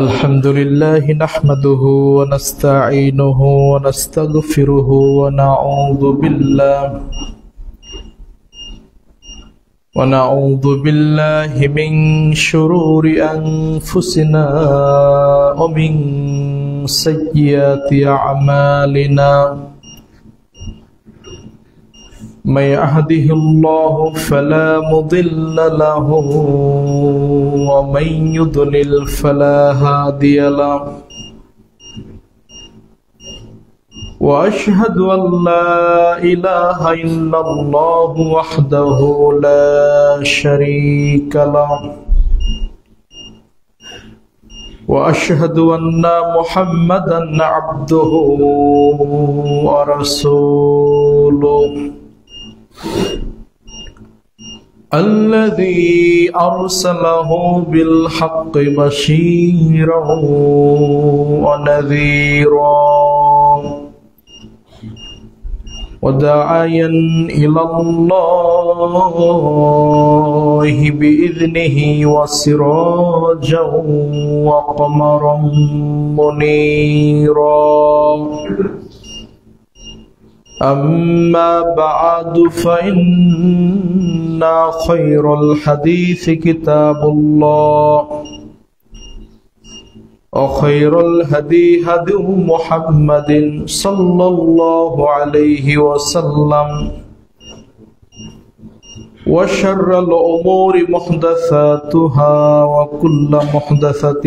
الحمد لله نحمده ونستعينه ونستغفره ونعوذ بالله من شرور أنفسنا ومن سيئات أعمالنا من يهده الله فلا مضل له ومن يضلل فلا هادي له وأشهد أن لا إله إلا الله وحده لا شريك له وأشهد أن محمدا عبده ورسوله الذي أرسله بالحق بشيرا ونذيرا وداعيا إلى الله بإذنه وسراجا وقمرا منيرا أما بعد فإن خير الحديث كتاب الله وخير الهدي هدي محمد صلى الله عليه وسلم وشر الأمور محدثاتها وكل محدثة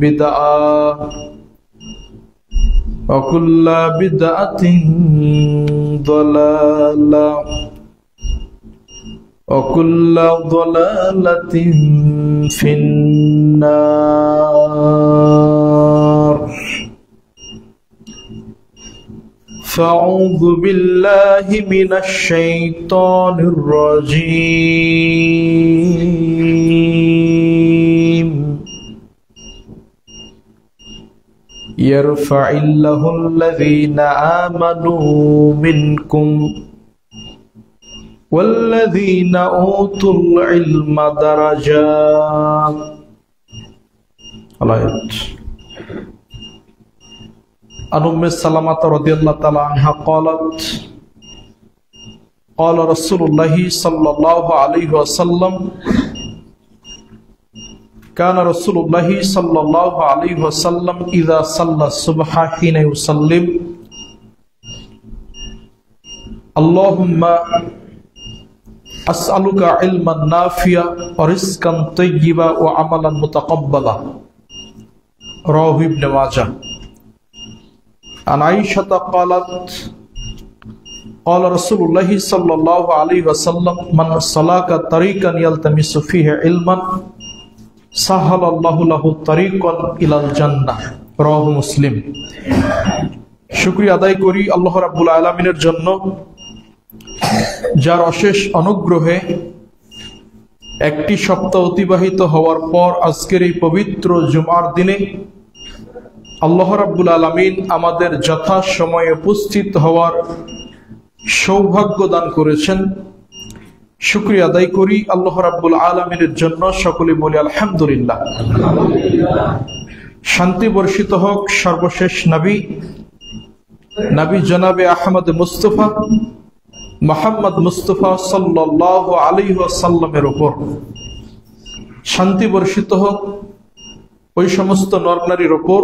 بدعة وكل بدعة ضلالة وكل ضلالة في النار فأعوذ بالله من الشيطان الرجيم يرفع الله الذين آمنوا منكم والذين أوتوا العلم درجات. الآيات. عن أم سلمة رضي الله تعالى عنها قالت قال رسول الله صلى الله عليه وسلم كان رسول الله صلى الله عليه وسلم إذا صلى الصبح حين يسلم اللهم أسألك علما نافعا ورزقا طيبا وعملا متقبلا. رواه ابن ماجه. عن عائشة قالت قال رسول الله صلى الله عليه وسلم من سلك طريقا يلتمس فيه علما سهل الله له طريقا إلى الجنة. رواه مسلم. শুকরিয়া আদায় করি আল্লাহ রাব্বুল আলামিনের জন্য, যার অশেষ অনুগ্রহে একটি সপ্তাহ অতিবাহিত হওয়ার পর আজকের এই পবিত্র জুমার দিনে আল্লাহ রাব্বুল আলামিন আমাদের যথাসময়ে উপস্থিত হওয়ার সৌভাগ্য দান করেছেন। শুকরিয়া আদায় করি আল্লাহ রাব্বুল আলামিনের জন্য। সকলে বলি আলহামদুলিল্লাহ। শান্তি বর্ষিত হোক সর্বশেষ নবী জনাবে আহমদ মুস্তফা মুহাম্মদ মুস্তফা সাল্লাল্লাহু আলাইহি ওয়াসাল্লামের উপর। শান্তি বর্ষিত হোক ওই সমস্ত নরনারীর উপর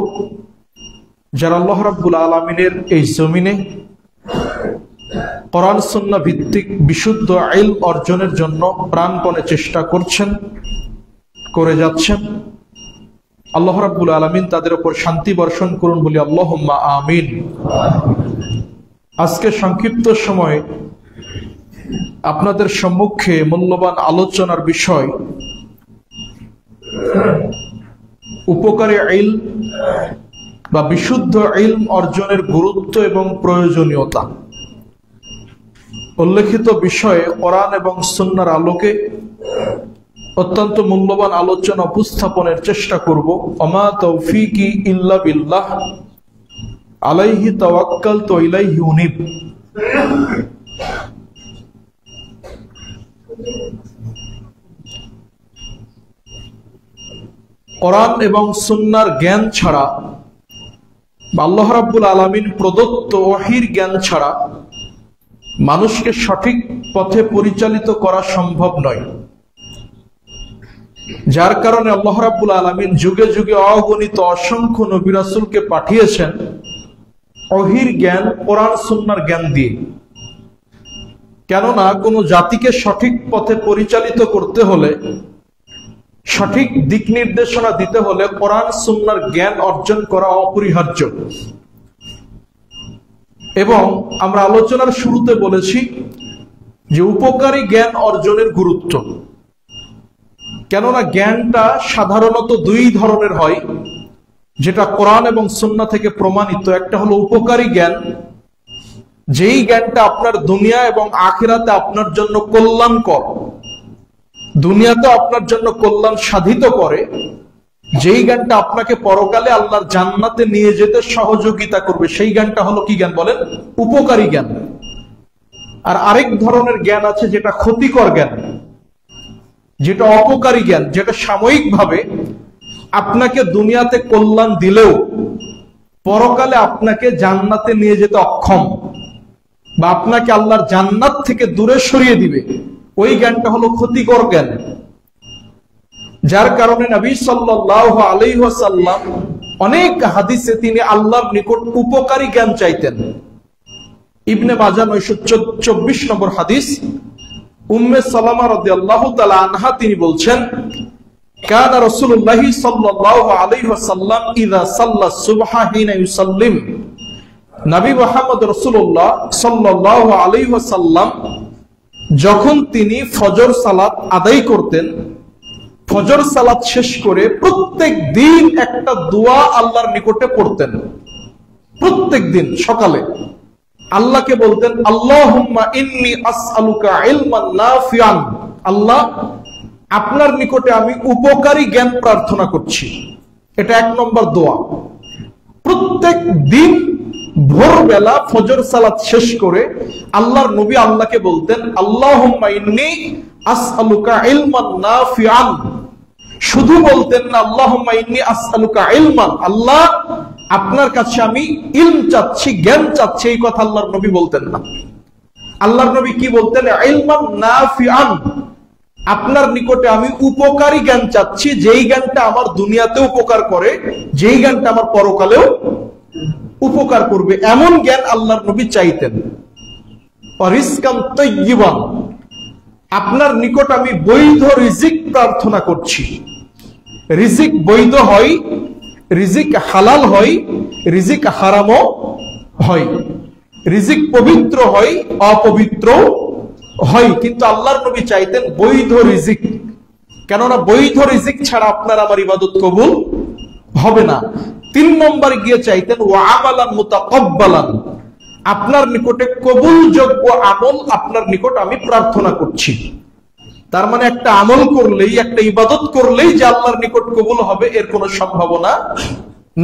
যারা আল্লাহ রাব্বুল আলামিনের এই জমিনে কোরআন সুন্নাহ ভিত্তিক বিশুদ্ধ ইলম অর্জনের জন্য প্রাণপণে চেষ্টা করছেন, করে যাচ্ছেন। আল্লাহ রাব্বুল আলামিন তাদের উপর শান্তি বর্ষণ করুন বলি আল্লাহুম্মা আমিন। আজকে সংক্ষিপ্ত সময় আপনাদের সম্মুখে মূল্যবান আলোচনার বিষয় উপকারী ইলম বা বিশুদ্ধ ইলম অর্জনের গুরুত্ব এবং প্রয়োজনীয়তা। উল্লেখিত বিষয়ে কোরআন এবং সুন্নাহর আলোকে অত্যন্ত মূল্যবান আলোচনা উপস্থাপনের চেষ্টা করব। ওমা তৌফিকি ইল্লা বিল্লাহ আলাইহি তাওয়াক্কালতু ওয়া ইলাইহি উনীব। কোরআন এবং সুন্নাহর জ্ঞান ছাড়া বা আল্লাহ রাব্বুল আলামিন প্রদত্ত ওহীর জ্ঞান ছাড়া মানুষকে সঠিক পথে পরিচালিত করা সম্ভব নয়। যার কারণে আল্লাহ রাব্বুল আলামিন যুগে যুগে অগণিত অসংখ্য নবী রাসূলকে পাঠিয়েছেন ওহীর জ্ঞান, কোরআন সুন্নাহর জ্ঞান দিয়ে। কেননা কোনো জাতিকে সঠিক পথে পরিচালিত করতে হলে, সঠিক দিক নির্দেশনা দিতে হলে কোরআন সুন্নাহর জ্ঞান অর্জন করা অপরিহার্য। এবং আমরা আলোচনার শুরুতে বলেছি যে উপকারী জ্ঞান অর্জনের গুরুত্ব। কেননা জ্ঞানটা সাধারণত দুই ধরনের হয়, যেটা কোরআন এবং সুন্নাহ থেকে প্রমাণিত। একটা হলো উপকারী জ্ঞান, যেই জ্ঞানটা আপনার দুনিয়া এবং আখিরাতে আপনার জন্য কল্যাণকর, দুনিয়াতে আপনার জন্য কল্যাণ সাধিত করে, যেই জ্ঞানটা আপনাকে পরকালে আল্লাহর জান্নাতে নিয়ে যেতে সহযোগিতা করবে, সেই জ্ঞানটা হলো কি জ্ঞান বলেন? উপকারী জ্ঞান। আর আরেক ধরনের জ্ঞান আছে যেটা ক্ষতিকর জ্ঞান, যেটা অপকারী জ্ঞান, যেটা সাময়িকভাবে আপনাকে দুনিয়াতে কল্যাণ দিলেও পরকালে আপনাকে জান্নাতে নিয়ে যেতে অক্ষম, বা আপনাকে আল্লাহর জান্নাত থেকে দূরে সরিয়ে দিবে। ওই জ্ঞানটা হলো ক্ষতিকর জ্ঞান। যার কারণে নবী সাল্লাল্লাহু আলাইহি ওয়াসাল্লাম অনেক হাদিসে তিনি আল্লাহর নিকট উপকারী জ্ঞান চাইতেন। ইবনে মাজাহ 924 নম্বর হাদিস, উম্মে সালামা রাদিয়াল্লাহু তাআলা আনহা তিনি বলছেন, কানা রাসূলুল্লাহ সাল্লাল্লাহু আলাইহি ওয়াসাল্লাম ইযা সাল্লা সুবহা হিনা ইউসাল্লিম। নবী মুহাম্মদ রাসূলুল্লাহ সাল্লাল্লাহু আলাইহি ওয়াসাল্লাম যখন তিনি ফজর সালাত আদায় করতেন, ফজর সালাত শেষ করে প্রত্যেক দিন একটা দোয়া আল্লাহর নিকটে পড়তেন। প্রত্যেক দিন সকালে আল্লাহকে বলতেন, আল্লাহুম্মা ইন্নী আসআলুকা ইলমান নাফিআন, আল্লাহ আপনার নিকটে আমি উপকারী জ্ঞান প্রার্থনা করছি। এটা এক নম্বর দোয়া। প্রত্যেক দিন ভোরবেলা ফজর সালাত শেষ করে আল্লাহর নবী আল্লাহকে বলতেন, আল্লাহুম্মা ইন্নী আসআলুকা ইলমান নাফিআন। শুধু বলতেন না আল্লাহুম্মা ইন্নী আসআলুকা ইলমান, আল্লাহ আপনার কাছে আমি ইলম চাচ্ছি, জ্ঞান চাচ্ছি, এই কথা আল্লাহর নবী বলতেন না। আল্লাহর নবী কি বলতেন? ইলমান নাফিআন, আপনার নিকটে আমি উপকারী জ্ঞান চাচ্ছি, যেই জ্ঞানটা আমার দুনিয়াতেও উপকার করে, যেই জ্ঞানটা আমার পরকালেও উপকার করবে, এমন জ্ঞান আল্লাহর নবী চাইতেন। রিজকান তাইয়্যিবান, আপনার নিকট আমি বৈধ রিজিক প্রার্থনা করছি। রিজিক বৈধ হয়, রিজিক হালাল হয়, রিজিক হারামও হয়, রিজিক পবিত্র হয়, অপবিত্র হয়, কিন্তু আল্লাহর নবী চাইতেন বৈধ রিজিক। কেননা বৈধ রিজিক ছাড়া আপনার আমার ইবাদত কবুল হবে না। 3 নম্বর গিয়ে চাইতেন ওয়া আমালান মুতাকাব্বালান, আপনার নিকটে কবুলযোগ্য আমল আপনার নিকট আমি প্রার্থনা করছি। তার মানে একটা আমল করলেই, একটা ইবাদত করলেই যে আল্লাহর নিকট কবুল হবে এর কোনো সম্ভাবনা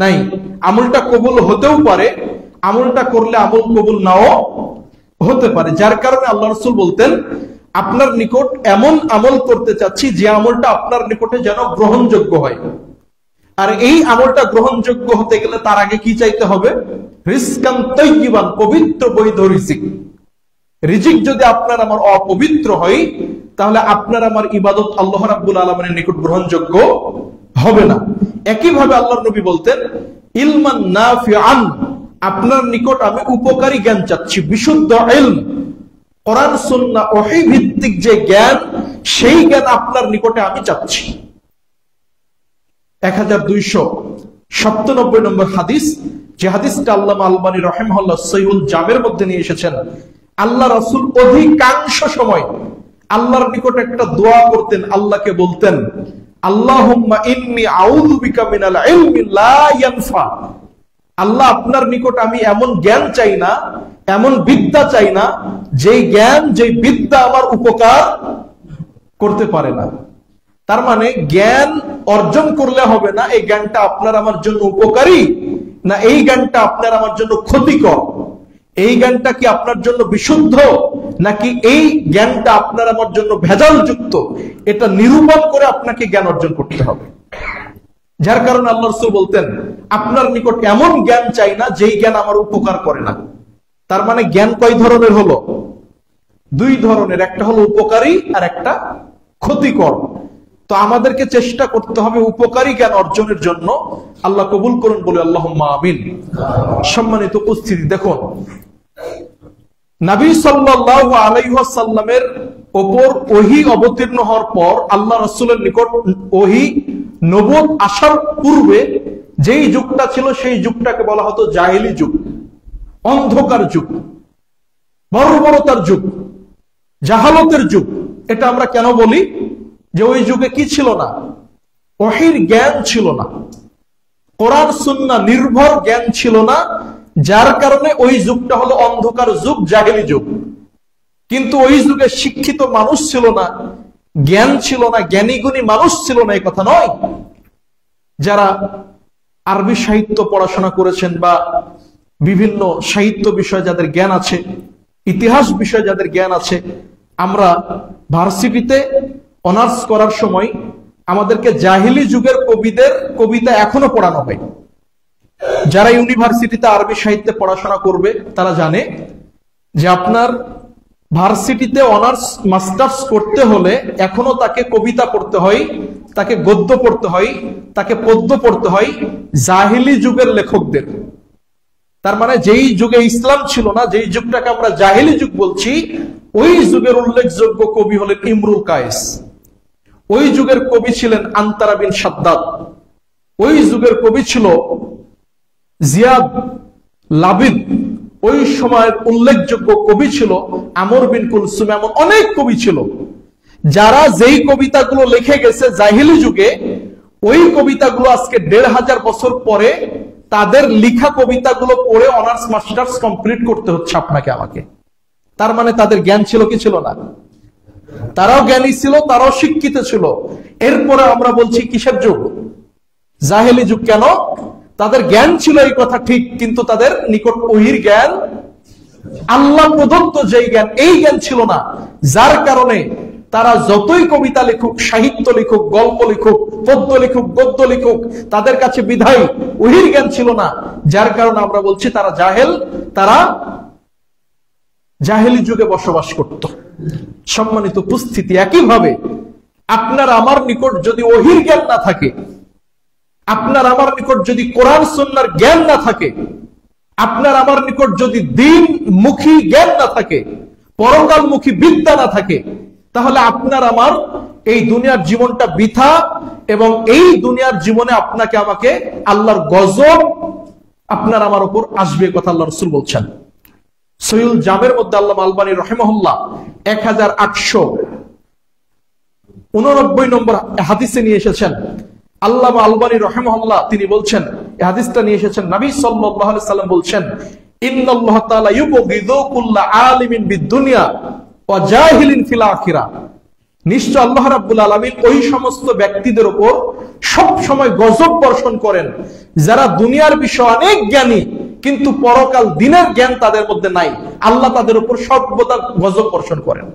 নাই। আমলটা কবুল হতেও পারে, আমলটা করলে আমল কবুল নাও হতে পারে। যার কারণে আল্লাহ রাসূল বলতেন, আপনার নিকট এমন আমল করতে চাচ্ছি যে আমলটা আপনার নিকটে যেন গ্রহণযোগ্য হয়। আর এই আমলটা গ্রহণযোগ্য হতে গেলে তার আগে কি চাইতে হবে? রিজকান তাইয়্যিবান, পবিত্র বৈধ রিজিক। রিজিক যদি আপনার আমার অপবিত্র হয়, তাহলে আপনার আমার ইবাদত আল্লাহ রাব্বুল আলামিনের নিকট গ্রহণযোগ্য হবে না। একইভাবে আল্লাহর নবী বলতেন, ইলমান নাফিআন, আপনার নিকট আমি উপকারী জ্ঞান চাচ্ছি, বিশুদ্ধ ইলম, কোরআন সুন্নাহ ওহী ভিত্তিক যে জ্ঞান, সেই জ্ঞান আপনার নিকটে আমি চাচ্ছি। 1297 নম্বর হাদিস, যে হাদিসটা আল্লামা আলবানী রাহিমাহুল্লাহ সহিহুল জামের মধ্যে নিয়ে এসেছেন। আল্লাহ রাসূল অধিকাংশ সময় আল্লাহর নিকট একটা দোয়া করতেন, আল্লাহকে বলতেন, আল্লাহুম্মা ইন্নী আউযু বিকা মিনাল ইলমি লা ইয়ানফা, আল্লাহ আপনার নিকট আমি এমন জ্ঞান চাই না, এমন বিদ্যা চাই না, যেই জ্ঞান, যেই বিদ্যা আমার উপকার করতে পারে না। তার মানে জ্ঞান অর্জন করলে হবে না এই জ্ঞানটা আপনার আমার জন্য উপকারী, না এই জ্ঞানটা আপনার আমার জন্য ক্ষতিকর, এই জ্ঞানটা কি আপনার জন্য বিশুদ্ধ, নাকি এই জ্ঞানটা আপনার আমার জন্য ভেজাল যুক্ত, এটা নিরূপণ করে আপনাকে জ্ঞান অর্জন করতে হবে। যার কারণে আল্লাহ রাসূল বলতেন, আপনার নিকট এমন জ্ঞান চাই না যেই জ্ঞান আমার উপকার করে না। তার মানে জ্ঞান কয় ধরনের হলো? দুই ধরনের, একটা হলো উপকারী আর একটা ক্ষতিকর। তো আমাদেরকে চেষ্টা করতে হবে উপকারী জ্ঞান অর্জনের জন্য। আল্লাহ কবুল করুন বলে আল্লাহুম্মা আমিন। সম্মানিত উপস্থিতি, দেখুন নবী সাল্লাল্লাহু আলাইহি ওয়াসাল্লামের উপর ওহী অবতীর্ণ হওয়ার পর আল্লাহ রাসূলের নিকট ওহী নবুয়ত আসার পূর্বে যেই যুগটা ছিল সেই যুগটাকে বলা হতো জাহেলি যুগ, অন্ধকার যুগ, বর্বরতার যুগ, জাহালতের যুগ। এটা আমরা কেন বলি? যে ওই যুগে কি ছিল না? ওহীর জ্ঞান ছিল না, কোরআন সুন্নাহ নির্ভর জ্ঞান ছিল না, যার কারণে ওই যুগটা হলো অন্ধকার যুগ, জাহেলি যুগ। কিন্তু ওই যুগে শিক্ষিত মানুষ ছিল না, জ্ঞান ছিল না, জ্ঞানী গুণী মানুষ ছিল না এই কথা নয়। যারা আরবি সাহিত্য পড়াশোনা করেছেন বা বিভিন্ন সাহিত্য বিষয়ে যাদের জ্ঞান আছে, ইতিহাস বিষয়ে যাদের জ্ঞান আছে, আমরা ভার্সিটিতে অনার্স করার সময় আমাদেরকে জাহিলি যুগের কবিদের কবিতা এখনো পড়ানো হয়। যারা ইউনিভার্সিটিতে আরবি সাহিত্যে পড়াশোনা করবে তারা জানে যে আপনার ভার্সিটিতে অনার্স মাস্টার্স করতে হলে এখনো তাকে কবিতা পড়তে হয়, তাকে গদ্য পড়তে হয়, তাকে পদ্য পড়তে হয় জাহিলি যুগের লেখকদের। তার মানে যেই যুগে ইসলাম ছিল না, যেই যুগটাকে আমরা জাহিলি যুগ বলছি, ওই যুগের উল্লেখযোগ্য কবি হলেন ইমরুল কায়েস, ওই যুগের কবি ছিলেন আনতারা বিন শাদ্দাদ, ওই যুগের কবি ছিল জিয়াদ লাবিদ, ওই সময়ের উল্লেখযোগ্য কবি ছিল আমর বিন কুলসুম। এমন অনেক কবি ছিল যারা যেই কবিতাগুলো লিখে গেছে জাহিলি যুগে, ওই কবিতাগুলো আজকে ১৫০০ বছর পরে তাদের লিখা কবিতাগুলো পড়ে অনার্স মাস্টার্স কমপ্লিট করতে হচ্ছে আপনাকে আমাকে। তার মানে তাদের জ্ঞান ছিল কি ছিল না? তারাও জ্ঞানী ছিল, তারাও শিক্ষিত ছিল। এরপরে আমরা বলছি কিসের যুগ? জাহেলি যুগ। কেন? তাদের জ্ঞান ছিল এই কথা ঠিক, কিন্তু তাদের নিকট ওহীর জ্ঞান, আল্লাহ প্রদত্ত যেই জ্ঞান, এই জ্ঞান ছিল না। যার কারণে তারা যতই কবিতা লিখুক, সাহিত্য লিখুক, গল্প লিখুক, পদ্য লিখুক, গদ্য লিখুক, তাদের কাছে বিধায় ওহীর জ্ঞান ছিল না। যার কারণে আমরা বলছি তারা জাহেল, তারা জাহেলি যুগে বসবাস করত। সম্মানিত উপস্থিতি, একইভাবে আপনার আমার নিকট যদি ওহীর জ্ঞান না থাকে, আপনার আমার নিকট যদি কোরআন সুন্নাহর জ্ঞান না থাকে, আপনার আমার নিকট যদি দ্বীনমুখী জ্ঞান না থাকে, পরকালমুখী বিদ্যা না থাকে, তাহলে আপনার আমার এই দুনিয়ার জীবনটা বৃথা, এবং এই দুনিয়ার জীবনে আপনাকে আমাকে আল্লাহর গজব আপনার আমার উপর আসবে, কথা আল্লাহ রাসূল বলছেন। সহিহুল জামের মধ্যে আল্লামা আলবানী রাহিমাহুল্লাহ 1889 নম্বর হাদিসে নিয়ে এসেছেন। আল্লামা আলবানী রাহিমাহুল্লাহ তিনি বলছেন, এই হাদিসটা নিয়ে এসেছেন, নবী সাল্লাল্লাহু আলাইহি সাল্লাম বলছেন, ইন্নাল্লাহ তাআলা ইউবগিযু কুল্লা আলিমিন বিদ-দুনিয়া ওয়া জাহিলিন ফিল আখিরাহ। নিশ্চয় আল্লাহ রাব্বুল আলামিন ওই সমস্ত ব্যক্তিদের উপর সব সময় গজব বর্ষণ করেন যারা দুনিয়ার বিষয়ে অনেক জ্ঞানী কিন্তু পরকাল দিনের জ্ঞান তাদের মধ্যে নাই। আল্লাহ তাদের উপর সর্বদা গজব বর্ষণ করেন।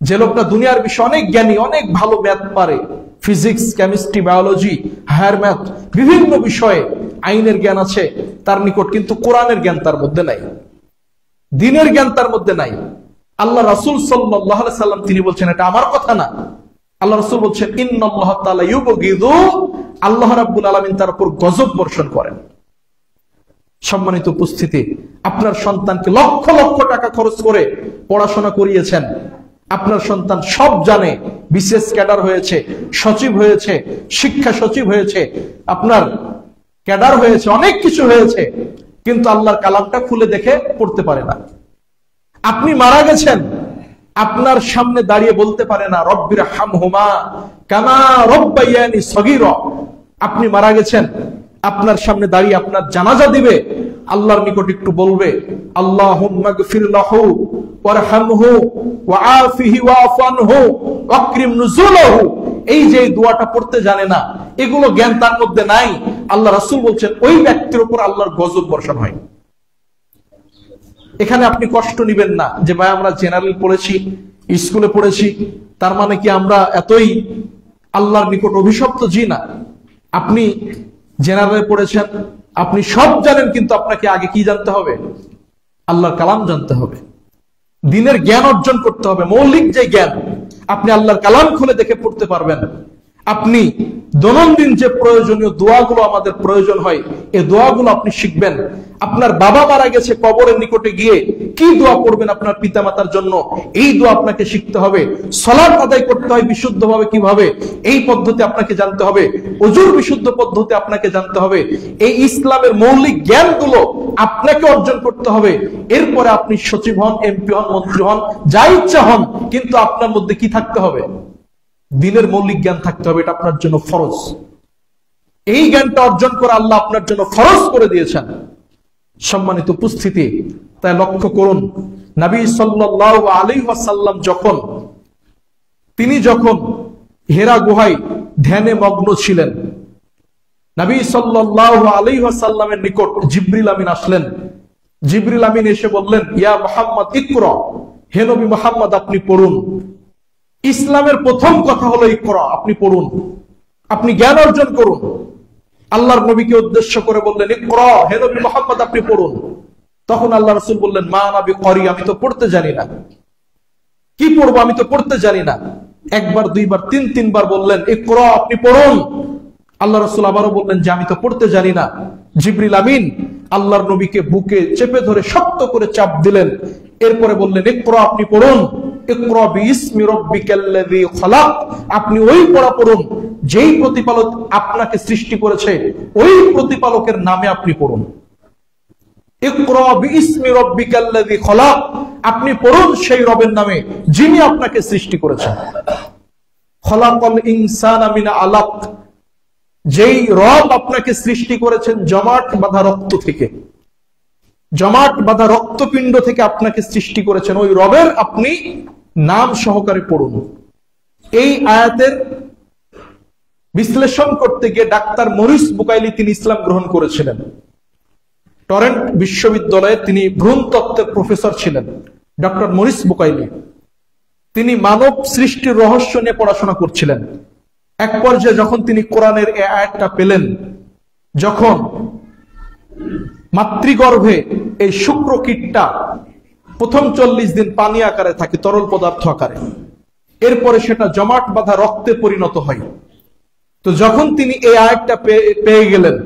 যে লোকটা দুনিয়ার বিষয়ে অনেক জ্ঞানী, অনেক ভালো ম্যাথ পারে, physics, chemistry, biology, higher math, বিভিন্ন বিষয়ে আইনের জ্ঞান আছে তার নিকট, কিন্তু কোরআনের জ্ঞান তার মধ্যে নাই, দ্বীনের জ্ঞান তার মধ্যে নাই। আল্লাহ রাসূল সাল্লাল্লাহু আলাইহি সাল্লাম তিনি বলছেন, এটা আমার কথা না, আল্লাহ রাসূল বলছেন, ইন্নাল্লাহ তাআলা ইউবগিযু, আল্লাহ রাব্বুল আলামিন তার উপর গজব বর্ষণ করেন। সম্মানিত উপস্থিতি, আপনার সন্তানকে লক্ষ লক্ষ টাকা খরচ করে পড়াশোনা করিয়েছেন, আপনার সন্তান সব জানে, বিশেষ ক্যাডার হয়েছে, সচিব হয়েছে, শিক্ষা সচিব হয়েছে, আপনার ক্যাডার হয়েছে, অনেক কিছু হয়েছে, কিন্তু আল্লাহর কালামটা খুলে দেখে পড়তে পারে না। আপনি মারা গেছেন, আপনার সামনে দাঁড়িয়ে বলতে পারে না রব্বির হামহুমা কামা রব্বায়ানি সগীরা। আপনি মারা গেছেন, আপনার সামনে দাঁড়িয়ে আপনার জানাজা দিবে, আল্লাহর নিকট একটু বলবে আল্লাহুম্মা গফির লাহু ওয়ারহামহু ওয়াআফিহি ওয়াফানহু ওয়াকরিম নুজুলাহু। এই যে দোয়াটা পড়তে জানে না, এগুলো জ্ঞান তার মধ্যে নাই, আল্লাহ রাসূল বলছেন ওই ব্যক্তির উপর আল্লাহর গজব বর্ষণ হয়। এখানে আপনি কষ্ট নেবেন না যে ভাই আমরা জেনারেল পড়েছি, স্কুলে পড়েছি, তার মানে কি আমরা এতই আল্লাহর নিকট অভিশপ্ত? জি না, আপনি জেনারেলে পড়েছেন, আপনি সব জানেন, কিন্তু আপনাকে আগে কি জানতে হবে? আল্লাহর কালাম জানতে হবে, দিনের জ্ঞান অর্জন করতে হবে। মৌলিক যে জ্ঞান, আপনি আল্লাহর কালাম খুলে দেখে পড়তে পারবেন। আপনি দৈনন্দিন যে প্রয়োজনীয় দোয়াগুলো আমাদের প্রয়োজন হয়, এই দোয়াগুলো আপনি শিখবেন। আপনার বাবা মারা গেছে, কবরের নিকটে গিয়ে কি দোয়া করবেন আপনার পিতামাতার জন্য, এই দোয়া আপনাকে শিখতে হবে। সালাত আদায় করতে হয় বিশুদ্ধভাবে কিভাবে, এই পদ্ধতি আপনাকে জানতে হবে। ওযুর বিশুদ্ধ পদ্ধতি আপনাকে জানতে হবে। এই ইসলামের মৌলিক জ্ঞানগুলো আপনাকে অর্জন করতে হবে। এরপরে আপনি সচিব হন, এমপি হন, মন্ত্রী হন, যা ইচ্ছা হন, কিন্তু আপনার মধ্যে কি থাকতে হবে? দিনের মৌলিক জ্ঞান থাকতে হবে। এটা আপনার জন্য ফরজ। এই জ্ঞানটা অর্জন করে আল্লাহ আপনার জন্য ফরজ করে দিয়েছেন। সম্মানিত উপস্থিতি, তাই লক্ষ্য করুন, নবী সাল্লাল্লাহু আলাইহি ওয়াসাল্লাম যখন হেরা গুহায় ধ্যানে মগ্ন ছিলেন, নবী সাল্লাল্লাহু আলাইহি ওয়াসাল্লামের নিকট জিবরিল আমিন আসলেন। জিবরিল আমিন এসে বললেন, ইয়া মুহাম্মদ ইকরা, হে নবী মুহাম্মদ আপনি পড়ুন। ইসলামের প্রথম কথা হলো ইকরা, আপনি পড়ুন, আপনি জ্ঞান অর্জন করুন। আল্লাহর নবীকে উদ্দেশ্য করে বললেন, ইকরা, হে নবী মুহাম্মদ আপনি পড়ুন। তখন আল্লাহ রাসূল বললেন, মা নবী করি, আমি তো পড়তে জানি না। কি পড়বো, আমি তো পড়তে জানি না। একবার, দুইবার, তিনবার বললেন, ইকরা, আপনি পড়ুন। আল্লাহ রাসূল আবারও বললেন যে আমি তো পড়তে জানি না। জিবরিল আমিন আল্লাহর নবীকে বুকে চেপে ধরে শক্ত করে চাপ দিলেন। এরপরে বললেন, ইকরা, আপনি পড়ুন। ইকরা বিইসমি রাব্বিকাল্লাযী খালাক, আপনি ওই পড়া পড়ুন যেই প্রতিপালক আপনাকে সৃষ্টি করেছে, ওই প্রতিপালকের নামে আপনি পড়ুন। ইকরা বিইসমি রাব্বিকাল্লাযী খালাক, আপনি পড়ুন সেই রবের নামে যিনি আপনাকে সৃষ্টি করেছেন। খালাকাল ইনসানা মিন আলাক, যেই রব আপনাকে সৃষ্টি করেছেন জমাট বাঁধা রক্ত থেকে, জমাট বাঁধা রক্তপিণ্ড থেকে আপনাকে সৃষ্টি করেছেন, ওই রবের আপনি নাম সহকারে পড়ুন। এই আয়াতের বিশ্লেষণ করতে গিয়ে ডাক্তার মরিস বুকাইলি তিনি ইসলাম গ্রহণ করেছিলেন। টরেন্ট বিশ্ববিদ্যালয়ে তিনি ভ্রূণ তত্ত্বের প্রফেসর ছিলেন। ডক্টর মরিস বুকাইলি তিনি মানব সৃষ্টির রহস্য নিয়ে পড়াশোনা করছিলেন। এক পর্যায়ে যখন তিনি কোরআনের এই আয়াতটা পেলেন, যখন মাতৃগর্ভে এই শুক্রকীটটা প্রথম 40 দিন পানি আকারে থাকে, তরল পদার্থ আকারে, এরপরে সেটা জমাট বাঁধা রক্তে পরিণত হয়। তো যখন তিনি এই আয়াতটা পেয়ে গেলেন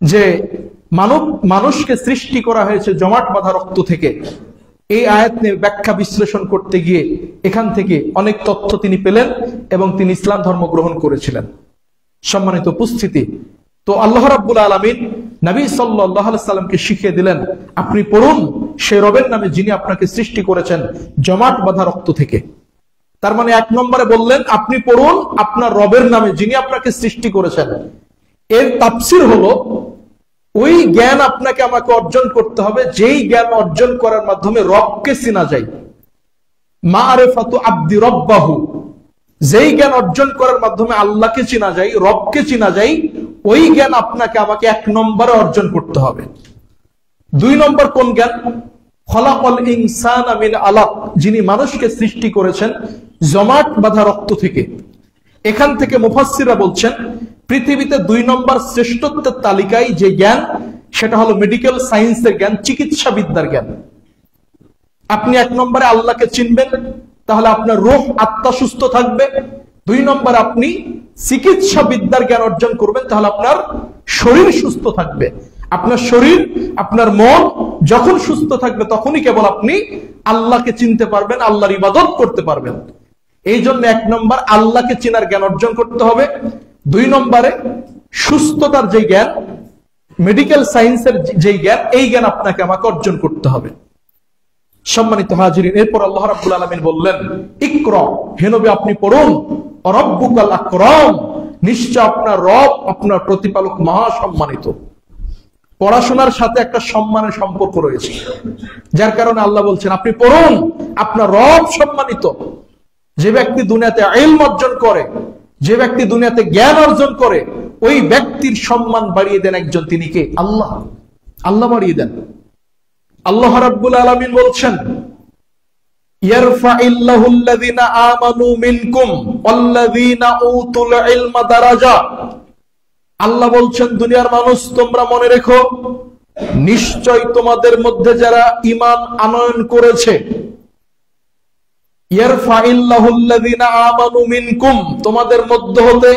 যে মানুষকে সৃষ্টি করা হয়েছে জমাট বাঁধা রক্ত থেকে, এই আয়াত নিয়ে ব্যাখ্যা বিশ্লেষণ করতে গিয়ে এখান থেকে অনেক তথ্য তিনি পেলেন এবং তিনি ইসলাম ধর্ম গ্রহণ করেছিলেন। সম্মানিত উপস্থিতি, তো আল্লাহ রাব্বুল আলামিন নবী সাল্লাল্লাহু আলাইহি সাল্লামকে শিখিয়ে দিলেন, আপনি পড়ুন সেই রবের নামে যিনি আপনাকে সৃষ্টি করেছেন জমাট বাঁধা রক্ত থেকে। তার মানে এক নম্বরে বললেন আপনি পড়ুন আপনার রবের নামে যিনি আপনাকে সৃষ্টি করেছেন। এর তাফসীর হলো, ওই জ্ঞান আপনাকে আমাকে অর্জন করতে হবে যেই জ্ঞান অর্জন করার মাধ্যমে রবকে চেনা যায়। মারিফাতু আবদি রব্বাহু, যেই জ্ঞান অর্জন করার মাধ্যমে আল্লাহকে চেনা যায়, রবকে চেনা যায়, ওই জ্ঞান আপনাকে আমাকে এক নম্বরে অর্জন করতে হবে। 2 নম্বর কোন জ্ঞান? খলাকাল ইনসানা মিন আলাক, যিনি মানুষকে সৃষ্টি করেছেন জমাট বাঁধা রক্ত থেকে। এখান থেকে মুফাসসিররা বলছেন পৃথিবীতে 2 নম্বর শ্রেষ্ঠত্বের তালিকায় যে জ্ঞান, সেটা হলো মেডিকেল সায়েন্সের জ্ঞান, চিকিৎসা বিদ্যার জ্ঞান। আপনি 1 নম্বরে আল্লাহকে চিনবেন, তাহলে আপনার রূহ আত্মা সুস্থ থাকবে। 2 নম্বর আপনি চিকিৎসা বিদ্যার জ্ঞান অর্জন করবেন, তাহলে আপনার শরীর সুস্থ থাকবে। আপনার শরীর, আপনার মন যখন সুস্থ থাকবে তখনই কেবল আপনি আল্লাহকে চিনতে পারবেন, আল্লাহর ইবাদত করতে পারবেন। এই জন্য 1 নম্বর আল্লাহকে চেনার জ্ঞান অর্জন করতে হবে। 2 নম্বরে সুস্থতার যে জ্ঞান, মেডিকেল সায়েন্সের যে জ্ঞান, এই জ্ঞান আপনাকে আমাকে অর্জন করতে হবে। সম্মানিত হাজিরিন, এরপর আল্লাহ রাব্বুল আলামিন বললেন, ইকরা, হে নবী আপনি পড়ুন, রব্বুকাল আকরাম, নিশ্চয় আপনার রব, আপনার প্রতিপালক মহা সম্মানিত। পড়াশোনার সাথে একটা সম্মানের সম্পর্ক রয়েছে, যার কারণে আল্লাহ বলছেন আপনি পড়ুন, আপনার রব সম্মানিত। যে ব্যক্তি দুনিয়াতে ইলম অর্জন করে, যে ব্যক্তি দুনিয়াতে জ্ঞান অর্জন করে, ওই ব্যক্তির সম্মান বাড়িয়ে দেন একজন, তিনি কে? আল্লাহ। আল্লাহ বাড়িয়ে দেন। আল্লাহ রাব্বুল আলামিন বলছেন, ইয়ারফাইল্লাহুল্লাযিনা আমানু মিনকুম ওয়াল্লাযিনা উতুল ইলমা দারাজা, আল্লাহ বলছেন, দুনিয়ার মানুষ তোমরা মনে রেখো, নিশ্চয় তোমাদের মধ্যে যারা ঈমান আনয়ন করেছে, ইয়ারফাইল্লাহুল্লাযীনা আমানু মিনকুম, তোমাদের মধ্যে হতে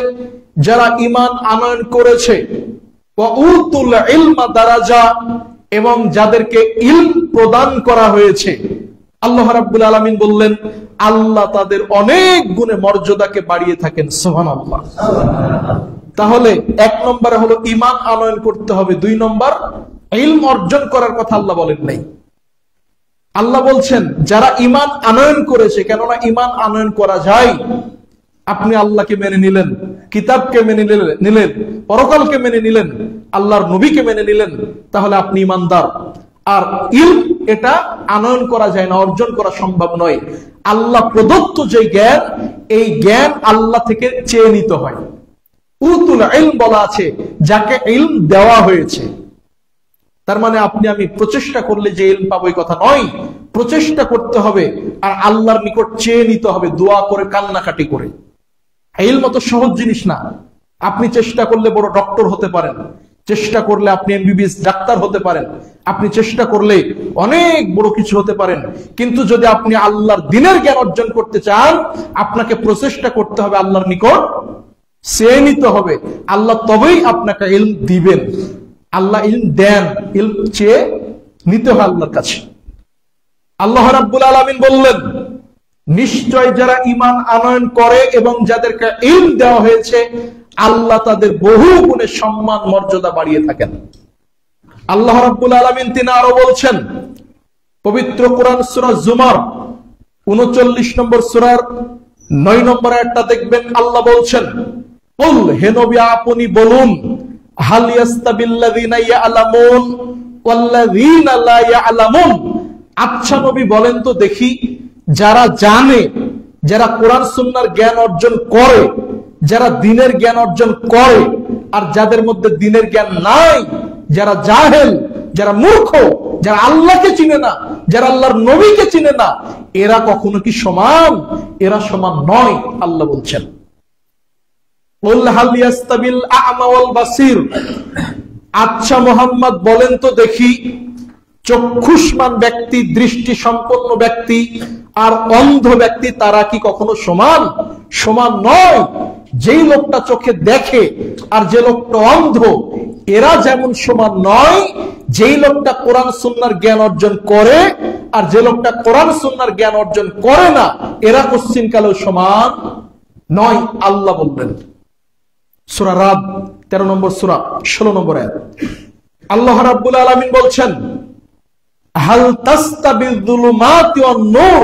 যারা ঈমান আনয়ন করেছে, ওয়া উতুল ইলমা দারাজা, এবং যাদেরকে ইলম প্রদান করা হয়েছে, আল্লাহ রাব্বুল আলামিন বললেন আল্লাহ তাদের অনেক গুণে মর্যাদাকে বাড়িয়ে থাকেন। সুবহানাল্লাহ। তাহলে এক নম্বরে হলো ঈমান আনয়ন করতে হবে, দুই নম্বর ইলম অর্জন করার কথা আল্লাহ বলেন নাই। আল্লাহ বলছেন যারা ঈমান আনয়ন করেছে, কেননা ঈমান আনয়ন করা যায়। আপনি আল্লাহকে মেনে নিলেন, কিতাবকে মেনে নিলেন, পরকালকে মেনে নিলেন, আল্লাহর নবীকে মেনে নিলেন, তাহলে আপনি ঈমানদার। আর ইলম এটা আনয়ন করা যায় না, অর্জন করা সম্ভব নয়। আল্লাহ প্রদত্ত যে জ্ঞান, এই জ্ঞান আল্লাহ থেকে চেয়ে নিতে হয়। উতুল ইলম বলা আছে যাকে ইলম দেওয়া হয়েছে। তার মানে আপনি আমি প্রচেষ্টা করলে যে ইলম পাবো এই কথা নয়, প্রচেষ্টা করতে হবে আর আল্লাহর নিকট চেয়ে নিতে হবে, দোয়া করে, কান্নাকাটি করে। ইলম তো সহজ জিনিস না। আপনি চেষ্টা করলে বড় ডক্টর হতে পারেন, চেষ্টা করলে আপনি এমবিবিএস ডাক্তার হতে পারেন, আপনি চেষ্টা করলে অনেক বড় কিছু হতে পারেন, কিন্তু যদি আপনি আল্লাহর দ্বীনের জ্ঞান অর্জন করতে চান, আপনাকে প্রচেষ্টা করতে হবে, আল্লাহর নিকট চেয়ে নিতে হবে। আল্লাহ তবেই আপনাকে ইলম দিবেন। আল্লাহ ইলম দেন, ইলম চেয়ে নিতে হয় আল্লাহর কাছে। আল্লাহ রাব্বুল আলামিন বললেন, নিশ্চয় যারা ঈমান আনয়ন করে এবং যাদেরকে ইলম দেওয়া হয়েছে, আল্লাহ তাদের বহু গুণে সম্মান মর্যাদা বাড়িয়ে থাকেন। আল্লাহ রাব্বুল আলামিন তিনি আরো বলছেন, পবিত্র কোরআন সূরা জুমার 39 নম্বর সূরার 9 নম্বর আয়াতটা দেখবেন। আল্লাহ বলছেন, কুল, হে নবী আপনি বলুন, হাল ইয়াস্তাবিল্লাযীনা ইয়ালামুন ওয়াল্লাযীনা লা ইয়ালামুন, আচ্ছা নবী বলেন তো দেখি, যারা জানে, যারা কোরআন সুন্নাহর জ্ঞান অর্জন করে, যারা দ্বীনের জ্ঞান অর্জন করে, আর যাদের মধ্যে দ্বীনের জ্ঞান নাই, যারা জাহেল, যারা মূর্খ, যারা আল্লাহকে চিনে না, যারা আল্লাহর নবীকে চিনে না, এরা কখনো কি সমান? এরা সমান নয়। আল্লাহ বলছেন, কুল হাল ইয়াস্তাবিল আ'মা ওয়াল বাসীর, আচ্ছা মুহাম্মদ বলেন তো দেখি, চক্ষুষ্মান ব্যক্তি, দৃষ্টি সম্পন্ন ব্যক্তি আর অন্ধ ব্যক্তি তারা কি কখনো সমান? সমান নয়। যেই লোকটা চোখে দেখে আর যে লোকটা অন্ধ, এরা যেমন সমান নয়। যেই লোকটা কোরআন সুন্নাহর জ্ঞান অর্জন করে আর যে লোকটা কোরআন সুন্নাহর জ্ঞান অর্জন করে না, এরা কোশ্চিনকালেও সমান নয়। আল্লাহ বললেন, সূরা রাদ 13 নম্বর সূরা 16 নম্বর আয়াত। আল্লাহ রাব্বুল আলামিন বলছেন, হাল তাস্তাবিল যুলুমাতি ওয়ান নূর,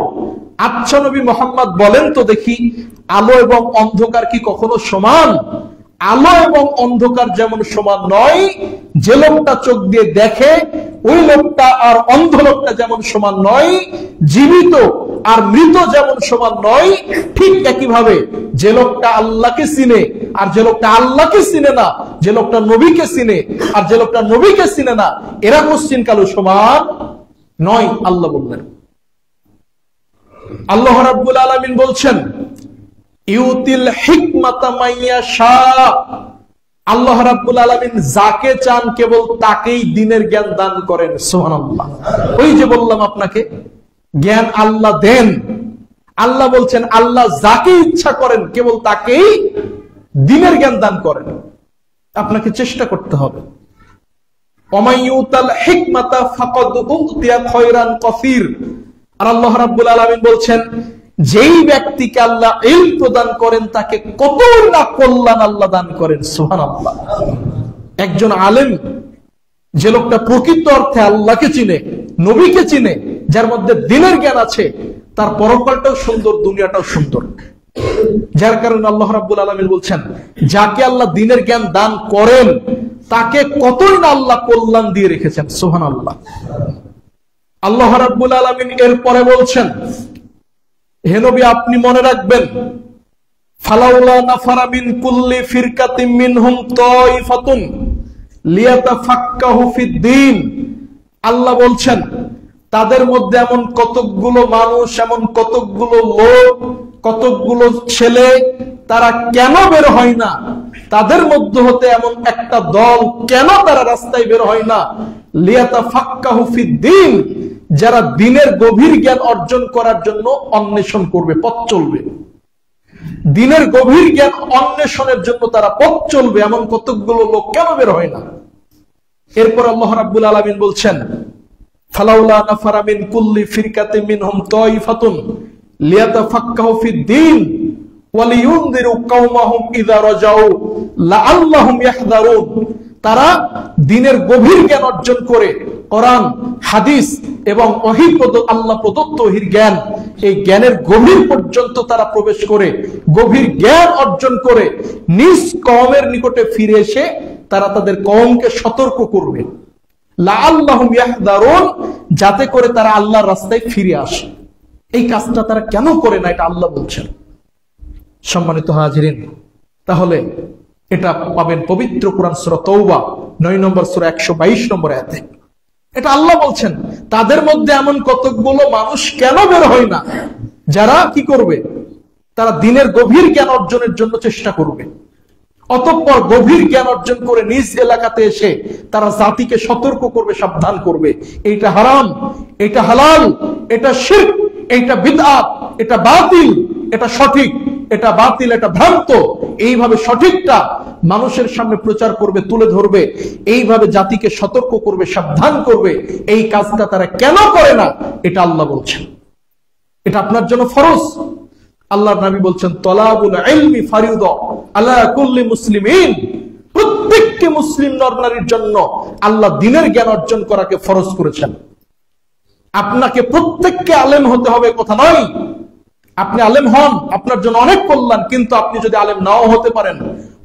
আচ্ছা নবী মুহাম্মদ বলেন তো দেখি, আলো এবং অন্ধকার কি কখনো সমান? আলো এবং অন্ধকার যেমন সমান নয়, যে লোকটা চোখ দিয়ে দেখে ওই লোকটা আর অন্ধ লোকটা যেমন সমান নয়, জীবিত আর মৃত যেমন সমান নয়, ঠিক একইভাবে যে লোকটা আল্লাহকে চিনে আর যে লোকটা আল্লাহকে চিনে না, যে লোকটা নবীকে চিনে আর যে লোকটা নবীকে চিনে না, এরা কোশ্চিনকালেও সমান নয়। আল্লাহ বললেন। আল্লাহ রাব্বুল আলামিন বলছেন, ইউতিল হিকমাতা মাইয়াশা, আল্লাহ রাব্বুল আলামিন যাকে চান কেবল তাকেই দ্বীনের জ্ঞান দান করেন। সুবহানাল্লাহ। ওই যে বললাম আপনাকে, জ্ঞান আল্লাহ দেন। আল্লাহ বলছেন আল্লাহ যাকে ইচ্ছা করেন কেবল তাকেই দ্বীনের জ্ঞান দান করেন। আপনাকে চেষ্টা করতে হবে। ওমাইয়ুতাল হিকমাতা ফাকাদ উতিয়া খায়রান কাসীর, আর আল্লাহ রাব্বুল আলামিন বলছেন, যেই ব্যক্তিকে আল্লাহ ইলম প্রদান করেন তাকে কত না কল্যাণ আল্লাহ দান করেন। সুবহানাল্লাহ। একজন আলেম, যে লোকটা প্রকৃত অর্থে আল্লাহকে চিনে, নবীকে চিনে, যার মধ্যে দ্বীনের জ্ঞান আছে, তার পরকালটাও সুন্দর, দুনিয়াটাও সুন্দর। যার কারণে আল্লাহ রাব্বুল আলামিন বলছেন, যাকে আল্লাহ দ্বীনের জ্ঞান দান করেন তাকে কতই না আল্লাহ কল্যাণ দিয়ে রেখেছেন। সুবহানাল্লাহ। আল্লাহ রাব্বুল আলামিন এরপরে বলছেন, হে নবী আপনি মনে রাখবেন, ফালাউলা নাফারা মিন কুল্লি ফিরকাতিন মিনহুম তাইফাতুন লিয়াতাফাক্কাহু ফিদ্দীন, আল্লাহ বলছেন তাদের মধ্যে এমন কতকগুলো মানুষ, এমন কতকগুলো লোক, কতকগুলো ছেলে তারা কেন বের হয় না, তাদের মধ্যে হতে এমন একটা দল কেন তারা রাস্তায় বের হয় না, লিয়াতাফাক্কাহু ফিদ্দীন, যারা দ্বীনের গভীর জ্ঞান অর্জন করার জন্য অন্বেষণ করবে, পথ চলবে। দ্বীনের গভীর জ্ঞান অন্বেষণের জন্য তারা পথ চলবে, এমন কতগুলো লোক কেন বের হয় না? এরপর আল্লাহ রাব্বুল আলামিন বলছেন, ফালাউলা নাফারা মিন কুল্লি ফিরকাতিন মিনহুম তাইফাতুন লিয়াতাফাক্কাহু ফিদ্দীন ওয়া লিয়ুনযিরু কওমাহুম ইযা রাজাউ লাআল্লাহুম ইয়াহযারুন। তারা দ্বীনের গভীর জ্ঞান অর্জন করে কোরআন, হাদিস এবং আল্লাহ প্রদত্ত ওহীর জ্ঞান, এই জ্ঞানের গভীর পর্যন্ত তারা প্রবেশ করে, গভীর জ্ঞান অর্জন করে নিজ কওমের নিকটে ফিরে এসে তারা তাদের কওমকে সতর্ক করবে, লাআল্লাহুম ইয়াহযারুন, যাতে করে তারা আল্লাহর রাস্তায় ফিরে আসে। এই কাজটা তারা কেন করে না, এটা আল্লাহ বলছেন। সম্মানিত হাজিরিন, তাহলে এটা পাবেন পবিত্র কোরআন সূরা তাওবা 9 নম্বর সূরা 122 নম্বর আয়াতে। এটা আল্লাহ বলছেন, তাদের মধ্যে এমন কতগুলো মানুষ কেন বের হয় না, যারা কি করবে, তারা দ্বীনের গভীর জ্ঞান অর্জনের জন্য চেষ্টা করবে, অতঃপর গভীর জ্ঞান অর্জন করে নিজ এলাকাতে এসে তারা জাতিকে সতর্ক করবে, সাবধান করবে, এইটা হারাম, এটা হালাল, এটা শিরক, এটা বিদআত, এটা বাতিল, এটা সঠিক, এটা বাতিল, এটা ভ্রান্ত, এইভাবে সঠিকটা মানুষের সামনে প্রচার করবে, তুলে ধরবে, এইভাবে জাতিকে সতর্ক করবে, সাবধান করবে। এই কাজটা তারা কেন করে না, এটা আল্লাহ বলছেন। এটা আপনার জন্য ফরজ। আল্লাহর নবী বলছেন, তলাবুল ইলমি ফারিদা আলা কুল্লি মুসলিমিন, প্রত্যেকটি মুসলিম নর-নারীর জন্য আল্লাহ দ্বীনের জ্ঞান অর্জন করাকে ফরজ করেছেন। আপনাকে প্রত্যেককে আলেম হতে হবে কথা নয়। আপনি আলেম হন, আপনার জন্য অনেক কল্যাণ, কিন্তু আপনি যদি আলেম নাও হতে পারেন,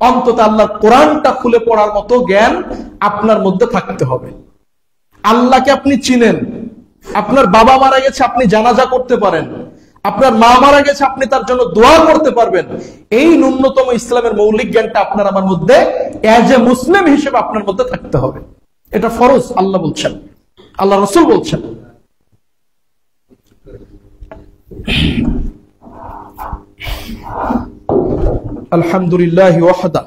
অন্তত আল্লাহর কোরআনটা খুলে পড়ার মতো জ্ঞান আপনার মধ্যে থাকতে হবে। আল্লাহকে আপনি চিনেন, আপনার বাবা মারা গেছে আপনি জানাজা করতে পারেন, আপনার মা মারা গেছে আপনি তার জন্য দোয়া করতে পারবেন, এই ন্যূনতম ইসলামের মৌলিক জ্ঞানটা আপনার আমার মধ্যে এজ এ মুসলিম হিসেবে আপনার মধ্যে থাকতে হবে। এটা ফরজ, আল্লাহ বলছেন, আল্লাহ রাসূল বলছেন। আলহামদুলিল্লাহ ওয়াহদা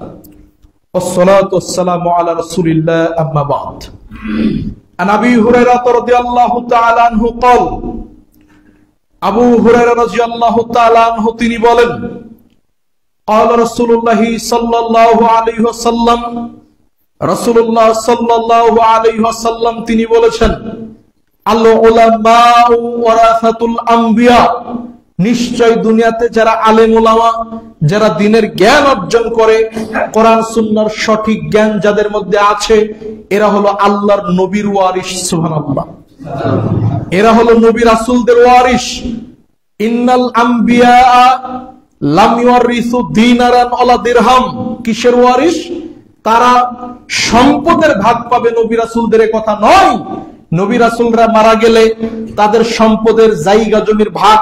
والصلاة والسلام على رسول الله أما بعد عن أبي هريرة رضي الله تعالى عنه قال আবু হুরায়রা রাদিয়াল্লাহু তাআলা আনহু তিনি বলেন, قال رسول الله صلى الله عليه وسلم, রাসূলুল্লাহ সাল্লাল্লাহু আলাইহি ওয়াসাল্লাম তিনি বলেছেন, আল উলামা ওয়ারাসাতুল আম্বিয়া, নিশ্চয় দুনিয়াতে যারা আলেম উলামা, যারা দ্বীনের জ্ঞান অর্জন করে, কোরআন সুন্নাহর সঠিক জ্ঞান যাদের মধ্যে আছে, এরা হলো আল্লাহর নবীর ওয়ারিস। সুবহানাল্লাহ, এরা হলো নবী রাসূলদের ওয়ারিস। ইন্নাল আম্বিয়া লাম ইউরিসু দিনারান ওয়ালা দিরহাম, কিসের ওয়ারিস? তারা সম্পদের ভাগ পাবে নবী রাসূলদের কথা নয়। নবী রাসূলরা মারা গেলে তাদের সম্পদের জায়গা জমির ভাগ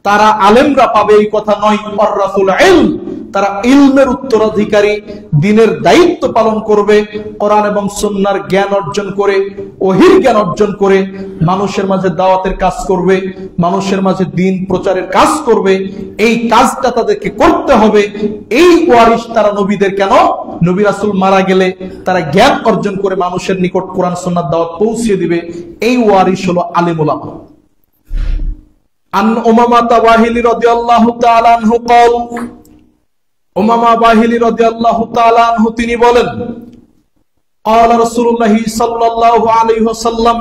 তারা আলেমরা পাবে এই কথা নয়। আর রাসূল ইলম, তারা ইলমের উত্তরাধিকারী, দ্বীনের দায়িত্ব পালন করবে, কোরআন এবং সুন্নাহর জ্ঞান অর্জন করে, ওহীর জ্ঞান অর্জন করে মানুষের মাঝে দাওয়াতের কাজ করবে, মানুষের মাঝে দ্বীন প্রচারের কাজ করবে। এই কাজটা তাদেরকে করতে হবে। এই ওয়ারিস তারা নবীদের। কেন? নবী রাসূল মারা গেলে তারা জ্ঞান অর্জন করে মানুষের নিকট কোরআন সুন্নাহর দাওয়াত পৌঁছে দিবে। এই ওয়ারিস হলো আলেম উলামা। আন উমামা বাহিলি রাদিয়াল্লাহু তাআলা আনহু قال, উমামা বাহিলি রাদিয়াল্লাহু তাআলা আনহু তিনি বলেন, قال রাসূলুল্লাহ সাল্লাল্লাহু আলাইহি ওয়াসাল্লাম,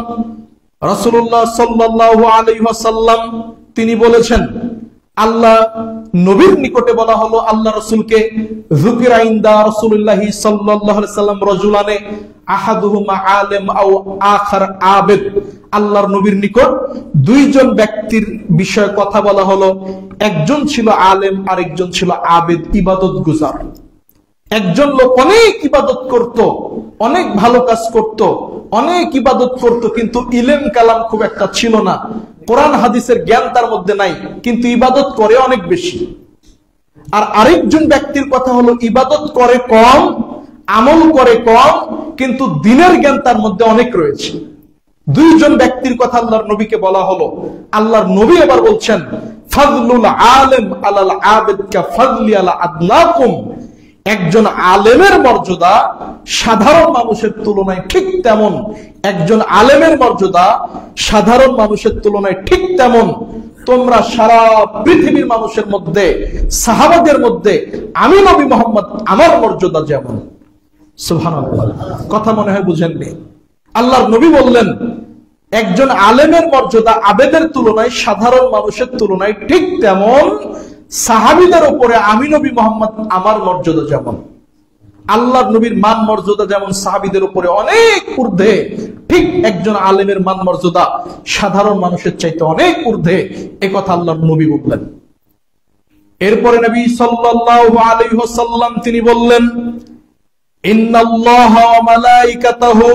রাসূলুল্লাহ সাল্লাল্লাহু আলাইহি ওয়াসাল্লাম তিনি বলেছেন, আল্লাহ নবীর নিকটে বলা হলো আল্লাহ রাসূলকে, যুকিরা ইনদা রাসূলুল্লাহ সাল্লাল্লাহু আলাইহি ওয়াসাল্লাম রাজুলানে আহাদুহুমা আলিম আও আখার আবিদ, আল্লাহর নবীর নিকট দুইজন ব্যক্তির বিষয়ে কথা বলা হলো। একজন ছিল আলেম, আরেকজন ছিল আবিদ, ইবাদত গুজার। একজন লোক অনেক ইবাদত করত, অনেক ভালো কাজ করত, অনেক ইবাদত করত, কিন্তু ইলম কালাম খুব একটা ছিল না, কোরআন হাদিসের জ্ঞান তার মধ্যে নাই, কিন্তু ইবাদত করে অনেক বেশি। আর আরেকজন ব্যক্তির কথা হলো ইবাদত করে কম, আমল করে কম, কিন্তু দ্বীনের জ্ঞান তার মধ্যে অনেক রয়েছে। দুইজন ব্যক্তির কথা আল্লাহর নবীকে বলা হলো। আল্লাহর নবী এবার বলছেন, ফাদলুল আলিম আলাল আবিদ কা ফাদলি আলা আদনাকুম, একজন আলেমের মর্যাদা সাধারণ মানুষের তুলনায় ঠিক তেমন, একজন আলেমের মর্যাদা সাধারণ মানুষের তুলনায় ঠিক তেমন তোমরা সারা পৃথিবীর মানুষের মধ্যে, সাহাবাদের মধ্যে আমি নবী মুহাম্মদ আমার মর্যাদা যেমন। সুবহানাল্লাহ, কথা মনে হয় বুঝেননি। আল্লাহর নবী বললেন একজন আলেমের মর্যাদা আবেদের তুলনায়, সাধারণ মানুষের তুলনায় ঠিক তেমন সাহাবীদের উপরে আমি নবী মুহাম্মদ আমার মর্যাদা যেমন। আল্লাহর নবীর মান মর্যাদা যেমন সাহাবীদের উপরে অনেক ঊর্ধ্বে, ঠিক একজন আলেমের মান মর্যাদা সাধারণ মানুষের চাইতে অনেক ঊর্ধ্বে, এ কথা আল্লাহর নবী বললেন। এরপরে নবী সাল্লাল্লাহু আলাইহি ওয়াসাল্লাম তিনি বললেন ইন্নাল্লাহা ওয়া মালাইকাতাহু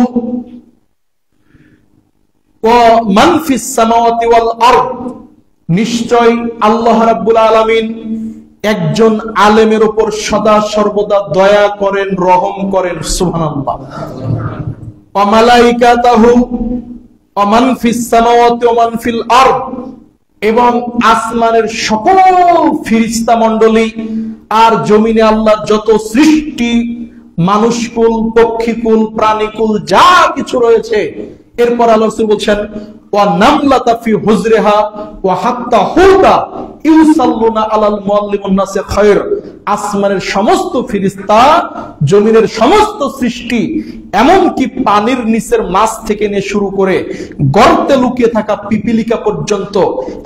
ওয়া মান ফিস সামাওয়াতি ওয়াল আরদ, নিশ্চয় আল্লাহ রাব্বুল আলামিন একজন আলেমের উপর সদা সর্বদা দয়া করেন, রহম করেন। সুবহানাল্লাহ। ওয়া মালাইকাতাহু ওয়া মান ফিস সামাওয়াতি ওয়া মান ফিল আরদ, এবং আসমানের সকল ফেরেশতা মণ্ডলী আর জমিনে আল্লাহর যত সৃষ্টি, মানুষকুল, পক্ষীকুল, প্রাণীকুল যা কিছু রয়েছে, এরপর আল্লাহ রাসূল বলছেন ওয়া নামলাতা ফি হুজরিহা ওয়া হাত্তা হুদা ইউসাল্লুনা আলাল মুআল্লিমুন নাস খায়র, আসমানের সমস্ত ফেরেশতা, জমিনের সমস্ত সৃষ্টি, এমনকি পানির নিচের মাছ থেকে নিয়ে শুরু করে গর্তে লুকিয়ে থাকা পিপিলিকা পর্যন্ত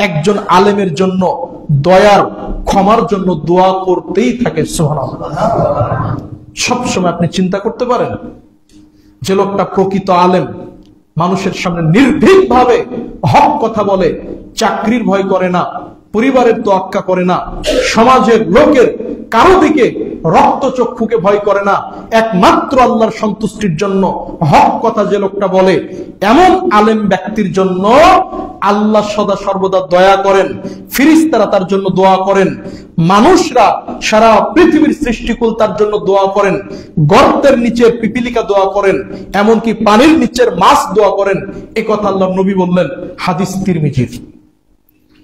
একজন আলেমের জন্য দয়ার, ক্ষমার জন্য দোয়া করতেই থাকে। সুবহানাল্লাহ। সবসময় আপনি চিন্তা করতে পারেন যে লোকটা প্রকৃত আলেম, মানুষের সামনে নির্ভীকভাবে হক কথা বলে, চাকরির ভয় করে না, পরিবারের তোয়াক্কা করে না, সমাজের লোকের কারো দিকে রক্তচক্ষুকে ভয় করে না, একমাত্র আল্লাহর সন্তুষ্টির জন্য হক কথা যে লোকটা বলে, এমন আলেম ব্যক্তির জন্য আল্লাহ সদা সর্বদা দয়া করেন, ফেরেশতারা তার জন্য দোয়া করেন, মানুষরা সারা পৃথিবীর সৃষ্টিকুল তার জন্য দোয়া করেন, গর্তের নিচের পিপিলিকা দোয়া করেন, এমনকি পানির নিচের মাছ দোয়া করেন। এই কথা আল্লাহর নবী বললেন, হাদিস তিরমিজির।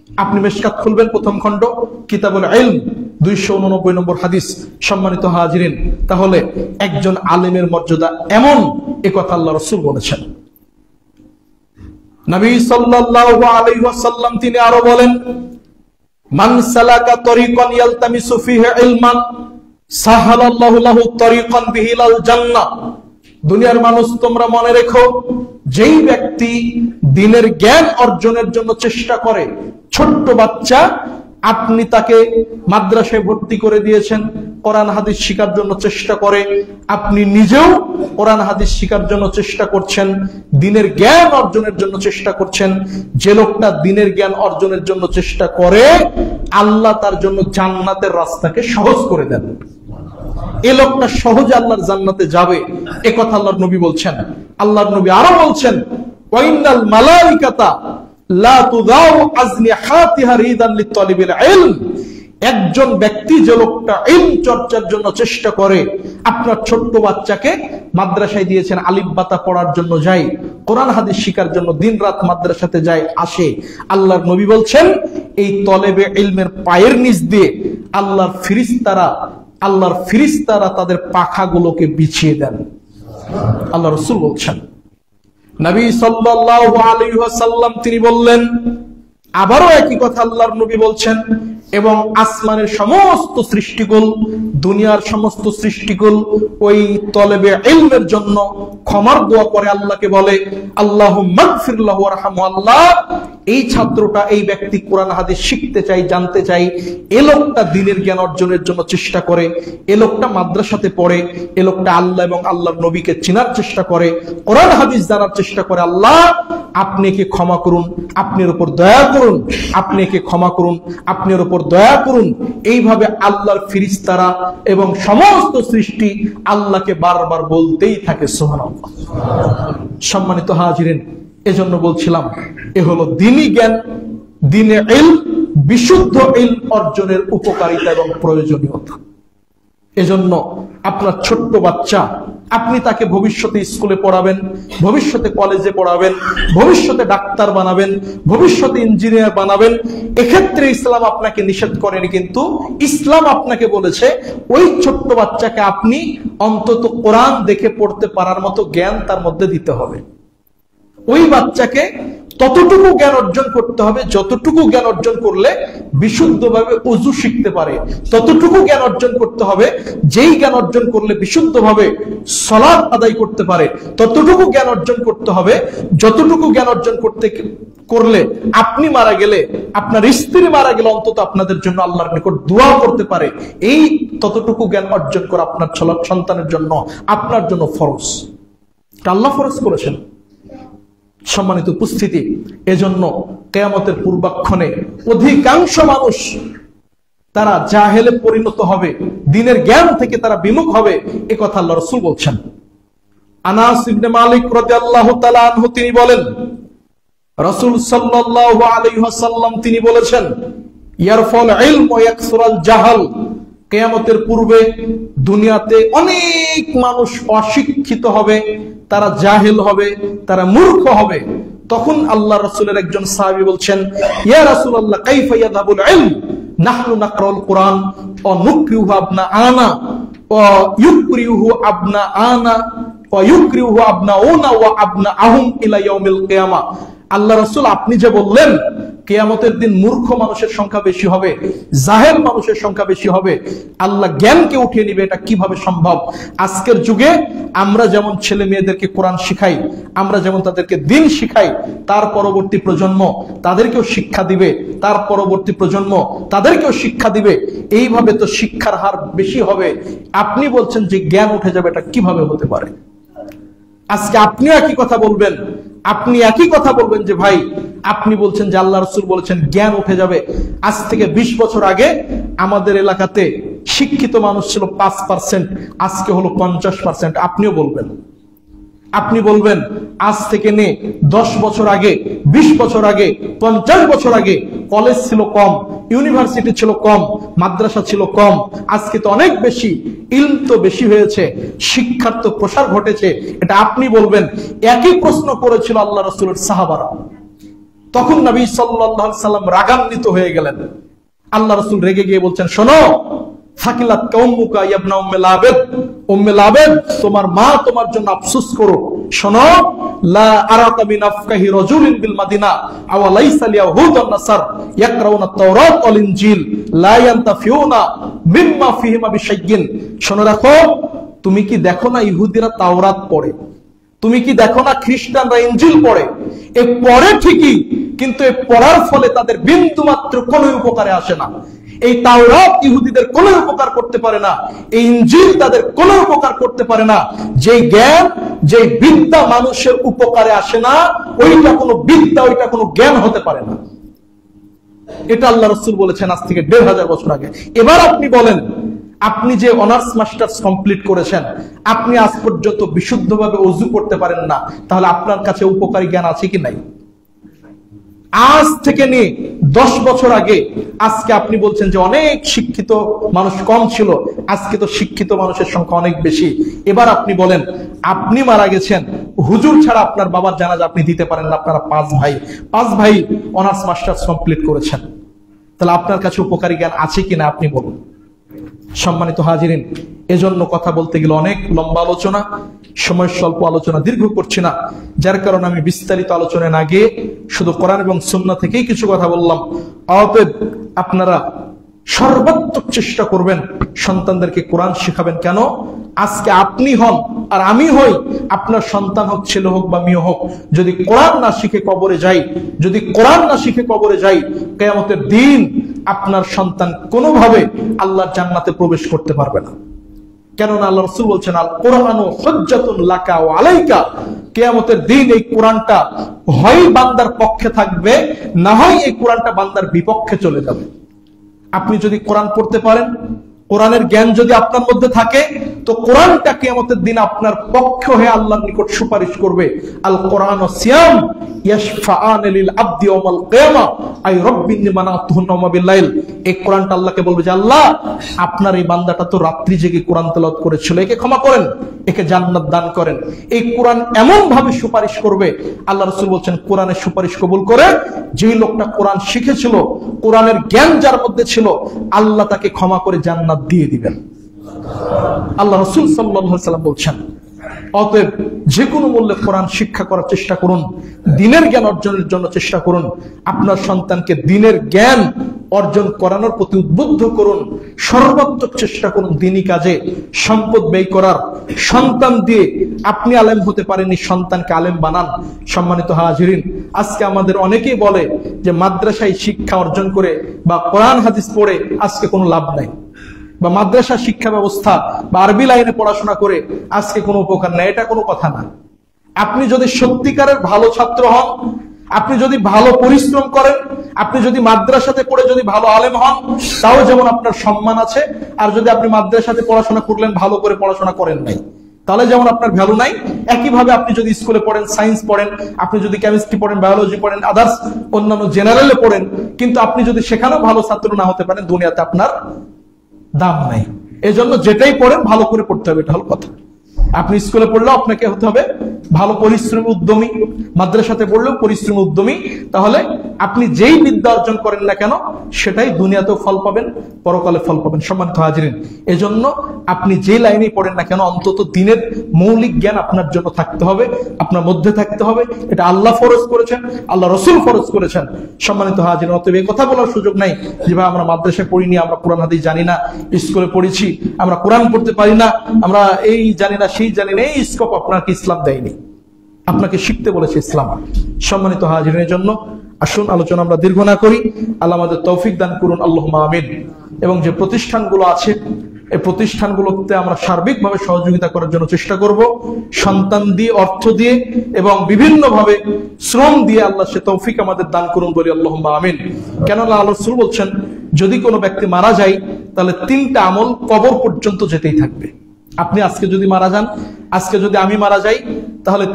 আপনি মিশকাত খুলবেন, প্রথম খণ্ড, কিতাবুল ইলম, 289 নম্বর হাদিস। সম্মানিত হাজিরিন, তাহলে একজন আলেমের মর্যাদা এমন, এ কথা আল্লাহ রাসূল বলেছেন। নবী সাল্লাল্লাহু আলাইহি ওয়াসাল্লাম তিনি আরো বলেন মান সালাকা তরিকান ইয়ালতামিসু ফিহি ইলমান সাহালাল্লাহু লাহু তরিকান বিহি ইলাল জান্নাহ। দুনিয়ার মানুষ তোমরা মনে রেখো, যেই ব্যক্তি দ্বীনের জ্ঞান অর্জনের জন্য চেষ্টা করে, ছোট্ট বাচ্চা, আপনি তাকে মাদ্রাসায় ভর্তি করে দিয়েছেন, কোরআন হাদিস শিখার জন্য চেষ্টা করে, আপনি নিজেও কোরআন হাদিস শিখার জন্য চেষ্টা করছেন, দ্বীনের জ্ঞান অর্জনের জন্য চেষ্টা করছেন। যে লোকটা দ্বীনের জ্ঞান অর্জনের জন্য চেষ্টা করে, আল্লাহ তার জন্য জান্নাতের রাস্তাকে সহজ করে দেন। এই লোকটা সহজে আল্লাহর জান্নাতে যাবে, এ কথা আল্লাহর নবী বলছেন। আল্লাহর নবী আরো বলছেন ওয়াইনাল মালাইকাতা লা তুদাউ আজনিহাতিহা রিদান লিতালিবিল ইলম। একজন ব্যক্তি যে লোকটা ইলম চর্চার জন্য চেষ্টা করে, আপনার ছোট্ট বাচ্চাকে মাদ্রাসায় দিয়েছেন, আলিফ বাতা পড়ার জন্য যায়, কোরআন হাদিস শিখার জন্য দিনরাত মাদ্রাসাতে যায়, আসে, আল্লাহর নবী বলছেন এই তলেবে ইলমের পায়ের নিচ দিয়ে আল্লাহর ফেরেশতারা তাদের পাখাগুলোকে বিছিয়ে দেন। আল্লাহ রাসূল বলছেন। নবী সাল্লাল্লাহু আলাইহি ওয়াসাল্লাম তিনি বললেন, আবারও একই কথা আল্লাহর নবী বলছেন, এবং আসমানের সমস্ত সৃষ্টিকুল, দুনিয়ার সমস্ত সৃষ্টিকুল ওই তলেবে ইলমের জন্য ক্ষমার দোয়া করে, আল্লাহকে বলে আল্লাহুম্মা গফির লাহু ওয়ারহামহু। আল্লাহ, এই ছাত্রটা, এই ব্যক্তি কোরআন হাদিস শিখতে চাই, জানতে চাই, এ লোকটা দ্বীনের জ্ঞান অর্জনের জন্য চেষ্টা করে, এ লোকটা মাদ্রাসাতে পড়ে, এ লোকটা আল্লাহ এবং আল্লাহর নবীকে চেনার চেষ্টা করে, কোরআন হাদিস জানার চেষ্টা করে, আল্লাহ আপনি একে ক্ষমা করুন, আপনি এর উপর দয়া করুন, আপনি একে ক্ষমা করুন, আপনি এর উপর দয়া করুন। এইভাবে আল্লাহর ফেরেশতারা এবং সমস্ত সৃষ্টি আল্লাহকে বারবার বলতেই থাকে। সুবহানাল্লাহ। সম্মানিত হাজিরিন, এজন্য বলছিলাম, এ হলো দ্বীনি জ্ঞান, দ্বীনে ইলম, বিশুদ্ধ ইলম অর্জনের উপকারিতা এবং প্রয়োজনীয়তা। এজন্য আপনার ছোট্ট বাচ্চা, আপনি তাকে ভবিষ্যতে স্কুলে পড়াবেন, ভবিষ্যতে কলেজে পড়াবেন, ভবিষ্যতে ডাক্তার বানাবেন, ভবিষ্যতে ইঞ্জিনিয়ার বানাবেন। এক্ষেত্রে ইসলাম আপনাকে নিষেধ করেনি, কিন্তু ইসলাম আপনাকে বলেছে ওই ছোট্ট বাচ্চাকে আপনি অন্তত কোরআন দেখে পড়তে পারার মতো জ্ঞান তার মধ্যে দিতে হবে। ওই বাচ্চাকে ততটুকু জ্ঞান অর্জন করতে হবে যতটুকু জ্ঞান অর্জন করলে বিশুদ্ধভাবে ওযু শিখতে পারে, ততটুকু জ্ঞান অর্জন করতে হবে যেই জ্ঞান অর্জন করলে বিশুদ্ধভাবে সালাত আদায় করতে পারে, ততটুকু জ্ঞান অর্জন করতে হবে যতটুকু জ্ঞান অর্জন করলে আপনি মারা গেলে, আপনার স্ত্রী মারা গেলে অন্তত আপনাদের জন্য আল্লাহর নিকট দোয়া করতে পারে। এই ততটুকু জ্ঞান অর্জন করা আপনার সন্তানের জন্য, আপনার জন্য ফরজ। আল্লাহ ফরজ করেছেন। সম্মানিত উপস্থিতি, এজন্য কিয়ামতের পূর্বাক্ষণে অধিকাংশ মানুষ তারা জাহেলে পরিণত হবে, দ্বীনের জ্ঞান থেকে তারা বিমুখ হবে, এ কথা আল্লাহ রাসূল বলছেন। আনাস ইবনে মালিক রাদিয়াল্লাহু তাআলা আনহু তিনি বলেন, রাসূল সাল্লাল্লাহু আলাইহি ওয়াসাল্লাম তিনি বলেছেন, ইয়ারফাল ইলম ওয়া ইয়াকসুরাল জাহাল। কিয়ামতের পূর্বে দুনিয়াতে অনেক মানুষ অশিক্ষিত হবে, তারা জাহেল হবে, তারা মূর্খ হবে। তখন আল্লাহ রাসূলের একজন সাহাবী বলছেন, ইয়া রাসূলুল্লাহ কাইফা ইয়াযাবুল ইলম নাহনু নাকরাউল কুরআন ওয়া নুকরিহু আবনাআনা ওয়া ইউকরিহু আবনাআনা ওয়া ইউকরিহু আবনাউনা ওয়া আবনাআহুম ইলা ইয়াউমিল কিয়ামা। আল্লাহ রাসূল আপনি যে বললেন কিয়ামতের দিন মূর্খ মানুষের সংখ্যা বেশি হবে, জাহেল মানুষের সংখ্যা বেশি হবে, আল্লাহ জ্ঞানকে উঠিয়ে নিবে, এটা কিভাবে সম্ভব? আজকের যুগে আমরা যেমন ছেলে মেয়েদেরকে কোরআন শিখাই, আমরা যেমন তাদেরকে দ্বীন শিখাই, তার পরবর্তী প্রজন্ম তাদেরকেও শিক্ষা দিবে, তার পরবর্তী প্রজন্ম তাদেরকেও শিক্ষা দিবে। এইভাবে তো শিক্ষার হার বেশি হবে। আপনি বলছেন যে জ্ঞান উঠে যাবে, এটা কিভাবে হতে পারে? আজকে আপনিও একই কথা বলবেন, আপনি একই কথা বলবেন যে ভাই আপনি বলছেন যে আল্লাহ রাসূল বলেছেন জ্ঞান উঠে যাবে। আজ থেকে 20 বছর আগে আমাদের এলাকাতে শিক্ষিত মানুষ ছিল 5%, আজকে হলো 50%। আপনিও বলবেন, আপনি বলবেন আজ থেকে নে 10 বছর আগে, 20 বছর আগে, 50 বছর আগে কলেজ ছিল কম, ইউনিভার্সিটি ছিল কম, মাদ্রাসা ছিল কম, আজকে তো অনেক বেশি, ইলম তো বেশি হয়েছে, শিক্ষার তো প্রসার ঘটেছে, এটা আপনি বলবেন। একই প্রশ্ন করেছিল আল্লাহ রাসূলের সাহাবারা। তখন নবী সাল্লাল্লাহু আলাইহি সাল্লাম রাগান্বিত হয়ে গেলেন। আল্লাহ রাসূল রেগে গিয়ে বলছেন, শোনো, ফাকিলাত কাউমুকা ইয়া ইবনা উম্মে লাবেদ, উম্মে লাবেদ তোমার মা তোমার জন্য আফসোস করো। শোনো, লা আরাকা মিন আফকাহি রাজুলিন বিল মাদিনা আও লাইসা লিয়াহুদ ওয়ান নাসার ইয়াকরাউনা আত-তাওরাত ওয়াল ইনজিল লা ইয়ানতাফিউনা মিম্মা ফিহিমা বিশাইয়্যিন। শোনো রাখো, তুমি কি দেখো না ইহুদিরা তাওরাত পড়ে, তুমি কি দেখো না খ্রিস্টানরা ইনজিল পড়ে? এ পড়ে ঠিকই, কিন্তু এ পড়ার ফলে তাদের বিন্দু মাত্র কোনো উপকারে আসে না। এই তাওরাত ইহুদিদের কোনো উপকার করতে পারে না, এই ইনজিল তাদের কোনো উপকার করতে পারে না। যে জ্ঞান, যে বিদ্যা মানুষের উপকারে আসে না, ওইটা কোনো বিদ্যা, ওইটা কোনো জ্ঞান হতে পারে না। এটা আল্লাহ রাসূল বলেছেন আজ থেকে 1500 বছর আগে। এবার আপনি বলেন, আপনি যে অনার্স মাস্টার্স কমপ্লিট করেছেন, আপনি আজ পর্যন্ত বিশুদ্ধভাবে ওযু করতে পারেন না, তাহলে আপনার কাছে উপকারী জ্ঞান আছে কি নাই? আজ থেকে নিয়ে 10 বছর আগে আজকে আপনি বলছেন যে অনেক শিক্ষিত মানুষ কম ছিল, আজকে তো শিক্ষিত মানুষের সংখ্যা অনেক বেশি। এবার আপনি বলেন, আপনি মারা গেছেন, হুজুর ছাড়া আপনার বাবার জানাজা আপনি দিতে পারেন না, আপনারা 5 ভাই অনার্স মাস্টার্স কমপ্লিট করেছেন, তাহলে আপনার কাছে উপকারী জ্ঞান আছে কিনা আপনি বলুন। সম্মানিত হাজিরিন, এজন্য কথা বলতে গেলে অনেক লম্বা আলোচনা, সময় স্বল্প, আলোচনা দীর্ঘ করছি না, যার কারণে আমি বিস্তারিত আলোচনায় না গিয়ে শুধু কোরআন এবং সুন্নাহ থেকেই কিছু কথা বললাম। অতএব আপনারা সর্বাত্মক চেষ্টা করবেন সন্তানদেরকে কোরআন শিখাবেন। কেন? আজকে আপনি হন আর আমি হই, আপনার সন্তান হোক, ছেলে হোক বা মেয়ে হোক, যদি কোরআন না শিখে কবরে যাই, যদি কোরআন না শিখে কবরে যাই, কিয়ামতের দিন আপনার সন্তান কোনোভাবে আল্লাহর জান্নাতে প্রবেশ করতে পারবে না। কেননা আল্লাহ রাসূল বলছেন, আল কোরআনু হুজ্জাতুন লাকা ওয়া আলাইকা। কিয়ামতের দিন এই কোরআনটা হয় বান্দার পক্ষে থাকবে, না হয় এই কোরআনটা বান্দার বিপক্ষে চলে যাবে। আপনি যদি কোরআন পড়তে পারেন, কোরআনের জ্ঞান যদি আপনার মধ্যে থাকে, তো কোরআনটা কিয়ামতের দিন আপনার পক্ষ হয়ে আল্লাহর নিকট সুপারিশ করবে। আল কোরআন ওয়াস সিয়াম ইয়াশফাআন লিল আবদি ইয়াওমাল কিয়ামা আই রাব্বিনি মানাতুহু নাওমা বিল লাইল। এই কোরআনটা আল্লাহকে বলবে যে আল্লাহ, আপনার এই বান্দাটা তো রাত্রি জেগে কোরআন তেলাওয়াত করেছিল, একে ক্ষমা করেন, একে জান্নাত দান করেন। এই কোরআন এমন ভাবে সুপারিশ করবে, আল্লাহ রাসূল বলছেন কোরআনের সুপারিশ কবুল করে যেই লোকটা কোরআন শিখেছিল, কোরআনের জ্ঞান যার মধ্যে ছিল, আল্লাহ তাকে ক্ষমা করে জান্নাত দিয়ে দিবেন। আল্লাহ রাসূল সাল্লাল্লাহু আলাইহি ওয়াসাল্লাম বলছেন, অতএব যে কোনো মূল্যে কোরআন শিক্ষা করার চেষ্টা করুন, দ্বীনের জ্ঞান অর্জনের জন্য চেষ্টা করুন, আপনার সন্তানকে দ্বীনের জ্ঞান অর্জন করানোর প্রতি উদ্বুদ্ধ করুন, সর্বাত্মক চেষ্টা করুন দ্বীনী কাজে সম্পদ ব্যয় করার। সন্তান দিয়ে আপনি আলেম হতে পারেননি, সন্তানকে আলেম বানান। সম্মানিত হাজিরিন, আজকে আমাদের অনেকেই বলে যে মাদ্রাসায় শিক্ষা অর্জন করে বা কোরআন হাদিস পড়ে আজকে কোনো লাভ নাই, বা মাদ্রাসা শিক্ষা ব্যবস্থা বা আরবি লাইনে পড়াশোনা করে আজকে কোনো উপকার নেই। এটা কোনো কথা না। আপনি যদি সত্যিকারের ভালো ছাত্র হন, আপনি যদি ভালো পরিশ্রম করেন, আপনি যদি মাদ্রাসাতে পড়ে যদি ভালো আলেম হন, তাও যেমন আপনার সম্মান আছে। আর যদি আপনি মাদ্রাসাতে পড়াশোনা করলেন, ভালো করে পড়াশোনা করেন নাই, তাহলে যেমন আপনার ভ্যালু নাই। একইভাবে আপনি যদি স্কুলে পড়েন, সায়েন্স পড়েন, আপনি যদি কেমিস্ট্রি পড়েন, বায়োলজি পড়েন, আদার্স অন্যান্য জেনারেলে পড়েন, কিন্তু আপনি যদি সেখানেও ভালো ছাত্র না হতে পারেন, দুনিয়াতে আপনার দাম নাই। এজন্য যেটাই পড়েন ভালো করে পড়তে হবে, এটা হল কথা। আপনি স্কুলে পড়লেও আপনাকে হতে হবে ভালো পরিশ্রমী উদ্যমী, মাদ্রাসাতে পড়লেও পরিশ্রমী উদ্যমী। তাহলে আপনি যেই বিদ্যা অর্জন করেন না কেন, সেটাই দুনিয়াতেও ফল পাবেন, পরকালে ফল পাবেন। সম্মানিত হাজিরিন, এজন্য আপনি যে লাইনে পড়েন না কেন, অন্তত দ্বীনের মৌলিক জ্ঞান আপনার জন্য থাকতে হবে, আপনার মধ্যে থাকতে হবে। এটা আল্লাহ ফরজ করেছেন, আল্লাহ রসুল ফরজ করেছেন। সম্মানিত হাজিরিন, অতএব এই কথা বলার সুযোগ নাই যে ভাই আমরা মাদ্রাসায় পড়িনি, আমরা কোরআন হাদিস জানি না, স্কুলে পড়েছি, আমরা কোরআন পড়তে পারি না, আমরা এই জানি না সেই জানি না। এই স্কোপ আপনাকে ইসলাম দেয়নি, আপনাকে শিখতে বলেছে ইসলাম। সম্মানিত হাজিরের জন্য আসুন আলোচনা আমরা দীর্ঘ না করি। আল্লাহ আমাদের তৌফিক দান করুন, আল্লাহুম্মা আমিন। এবং যে প্রতিষ্ঠানগুলো আছে, এই প্রতিষ্ঠানগুলোতে আমরা সার্বিকভাবে সহযোগিতা করার জন্য চেষ্টা করব, সন্তান দিয়ে, অর্থ দিয়ে এবং বিভিন্নভাবে শ্রম দিয়ে। আল্লাহ সে তৌফিক আমাদের দান করুন, বলি আল্লাহুম্মা আমিন। কেননা আল্লাহ রাসূল বলছেন, যদি কোনো ব্যক্তি মারা যায়, তাহলে 3টা আমল কবর পর্যন্ত যেতেই থাকবে। আপনি আজকে যদি মারা যান, আজকে যদি আমি মারা যাই, তাহলে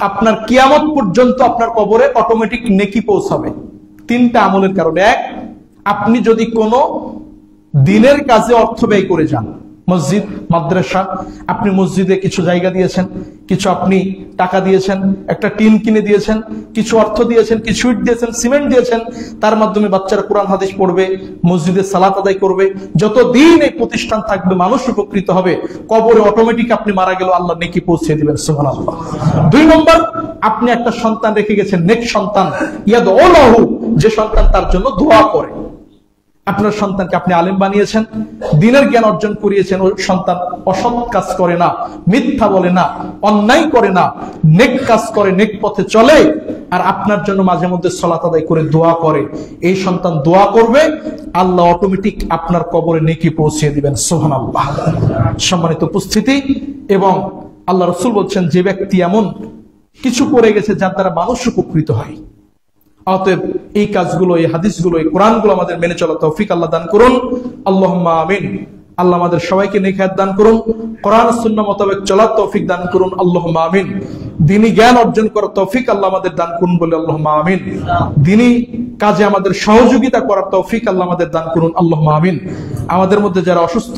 আপনার কিয়ামত পর্যন্ত আপনার কবরে অটোমেটিক নেকি পৌঁছাবে 3টা আমলের কারণে। এক, আপনি যদি কোনো দ্বীনের কাজে অর্থ ব্যয় করে যান, মসজিদ, মাদ্রাসা, আপনি মসজিদে কিছু জায়গা দিয়েছেন, কিছু আপনি টাকা দিয়েছেন, একটা টিন কিনে দিয়েছেন, কিছু অর্থ দিয়েছেন, কিছু ইট দিয়েছেন, সিমেন্ট দিয়েছেন, তার মাধ্যমে বাচ্চারা কোরআন হাদিস পড়বে, মসজিদে সালাত আদায় করবে। যতদিন এই প্রতিষ্ঠান থাকবে মানুষ উপকৃত হবে। কবরে অটোমেটিক আপনি মারা গেল আল্লাহ নেকি পৌঁছে দিবেন, সুবহানাল্লাহ। 2 নম্বর, আপনি একটা সন্তান রেখে গেছেন, নেক সন্তান, ইয়াদউ লাহু, যে সন্তান তার জন্য দোয়া করে। আপনার সন্তানকে আপনি আলেম বানিয়েছেন, দ্বীনের জ্ঞান অর্জন করিয়েছেন, ওই সন্তান অসৎ কাজ করে না, মিথ্যা বলে না, অন্যায় করে না, নেক কাজ করে, নেক পথে চলে, আর আপনার জন্য মাঝে মধ্যে সালাত আদায় করে দোয়া করে। এই সন্তান দোয়া করবে, আল্লাহ অটোমেটিক আপনার কবরে নেকি পৌঁছে দিবেন, সুবহানাল্লাহ। সম্মানিত উপস্থিতি, এবং আল্লাহ রাসূল বলছেন, যে ব্যক্তি এমন কিছু করে গেছে যার দ্বারা মানুষ উপকৃত হয়। অতএব এই কাজগুলো, এই হাদিসগুলো, এই কোরআনগুলো আমাদের মেনে চলা তৌফিক আল্লাহ দান করুন, আল্লাহুম্মা আমিন। আল্লাহ আমাদের সবাইকে নেক হায়াত দান করুন, কোরআন সুন্নাহ মোতাবেক চলার তৌফিক দান করুন, আল্লাহুম্মা আমিন। দ্বীনী জ্ঞান অর্জন করার তৌফিক আল্লাহ আমাদের দান করুন, বলে আল্লাহুম্মা আমিন। দ্বীনী কাজে আমাদের সহযোগিতা করার তৌফিক আল্লাহ আমাদের দান করুন, আল্লাহুম্মা আমিন। আমাদের মধ্যে যারা অসুস্থ,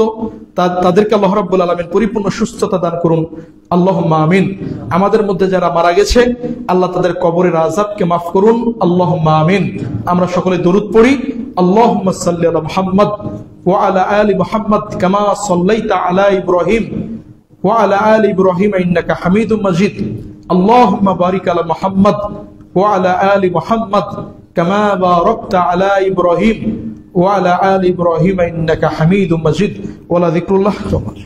তাদেরকে আল্লাহ রাব্বুল আলামিন পরিপূর্ণ সুস্থতা দান করুন, আল্লাহুম্মা আমিন। আমাদের মধ্যে যারা মারা গেছে, আল্লাহ তাদের কবরের আযাবকে মাফ করুন, আল্লাহুম্মা আমিন। আমরা সকলে দরুদ পড়ি, আল্লাহুম্মা সাল্লি আলা মুহাম্মদ ওয়া আলা আলি মুহাম্মদ কামা সাল্লাইতা আলা ইব্রাহিম ওয়া আলা আলি ইব্রাহিম ইন্নাকা হামিদুম মাজিদ। আল্লাহুম্মা বারিক আলা মুহাম্মদ ওয়া আলা আলি মুহাম্মদ কামা বারাকতা আলা ইব্রাহিম ওয়া আলা আলি ইব্রাহিম ইন্নাকা হামিদুম মাজিদ। ওয়া লা যিকরুল্লাহ আকবার।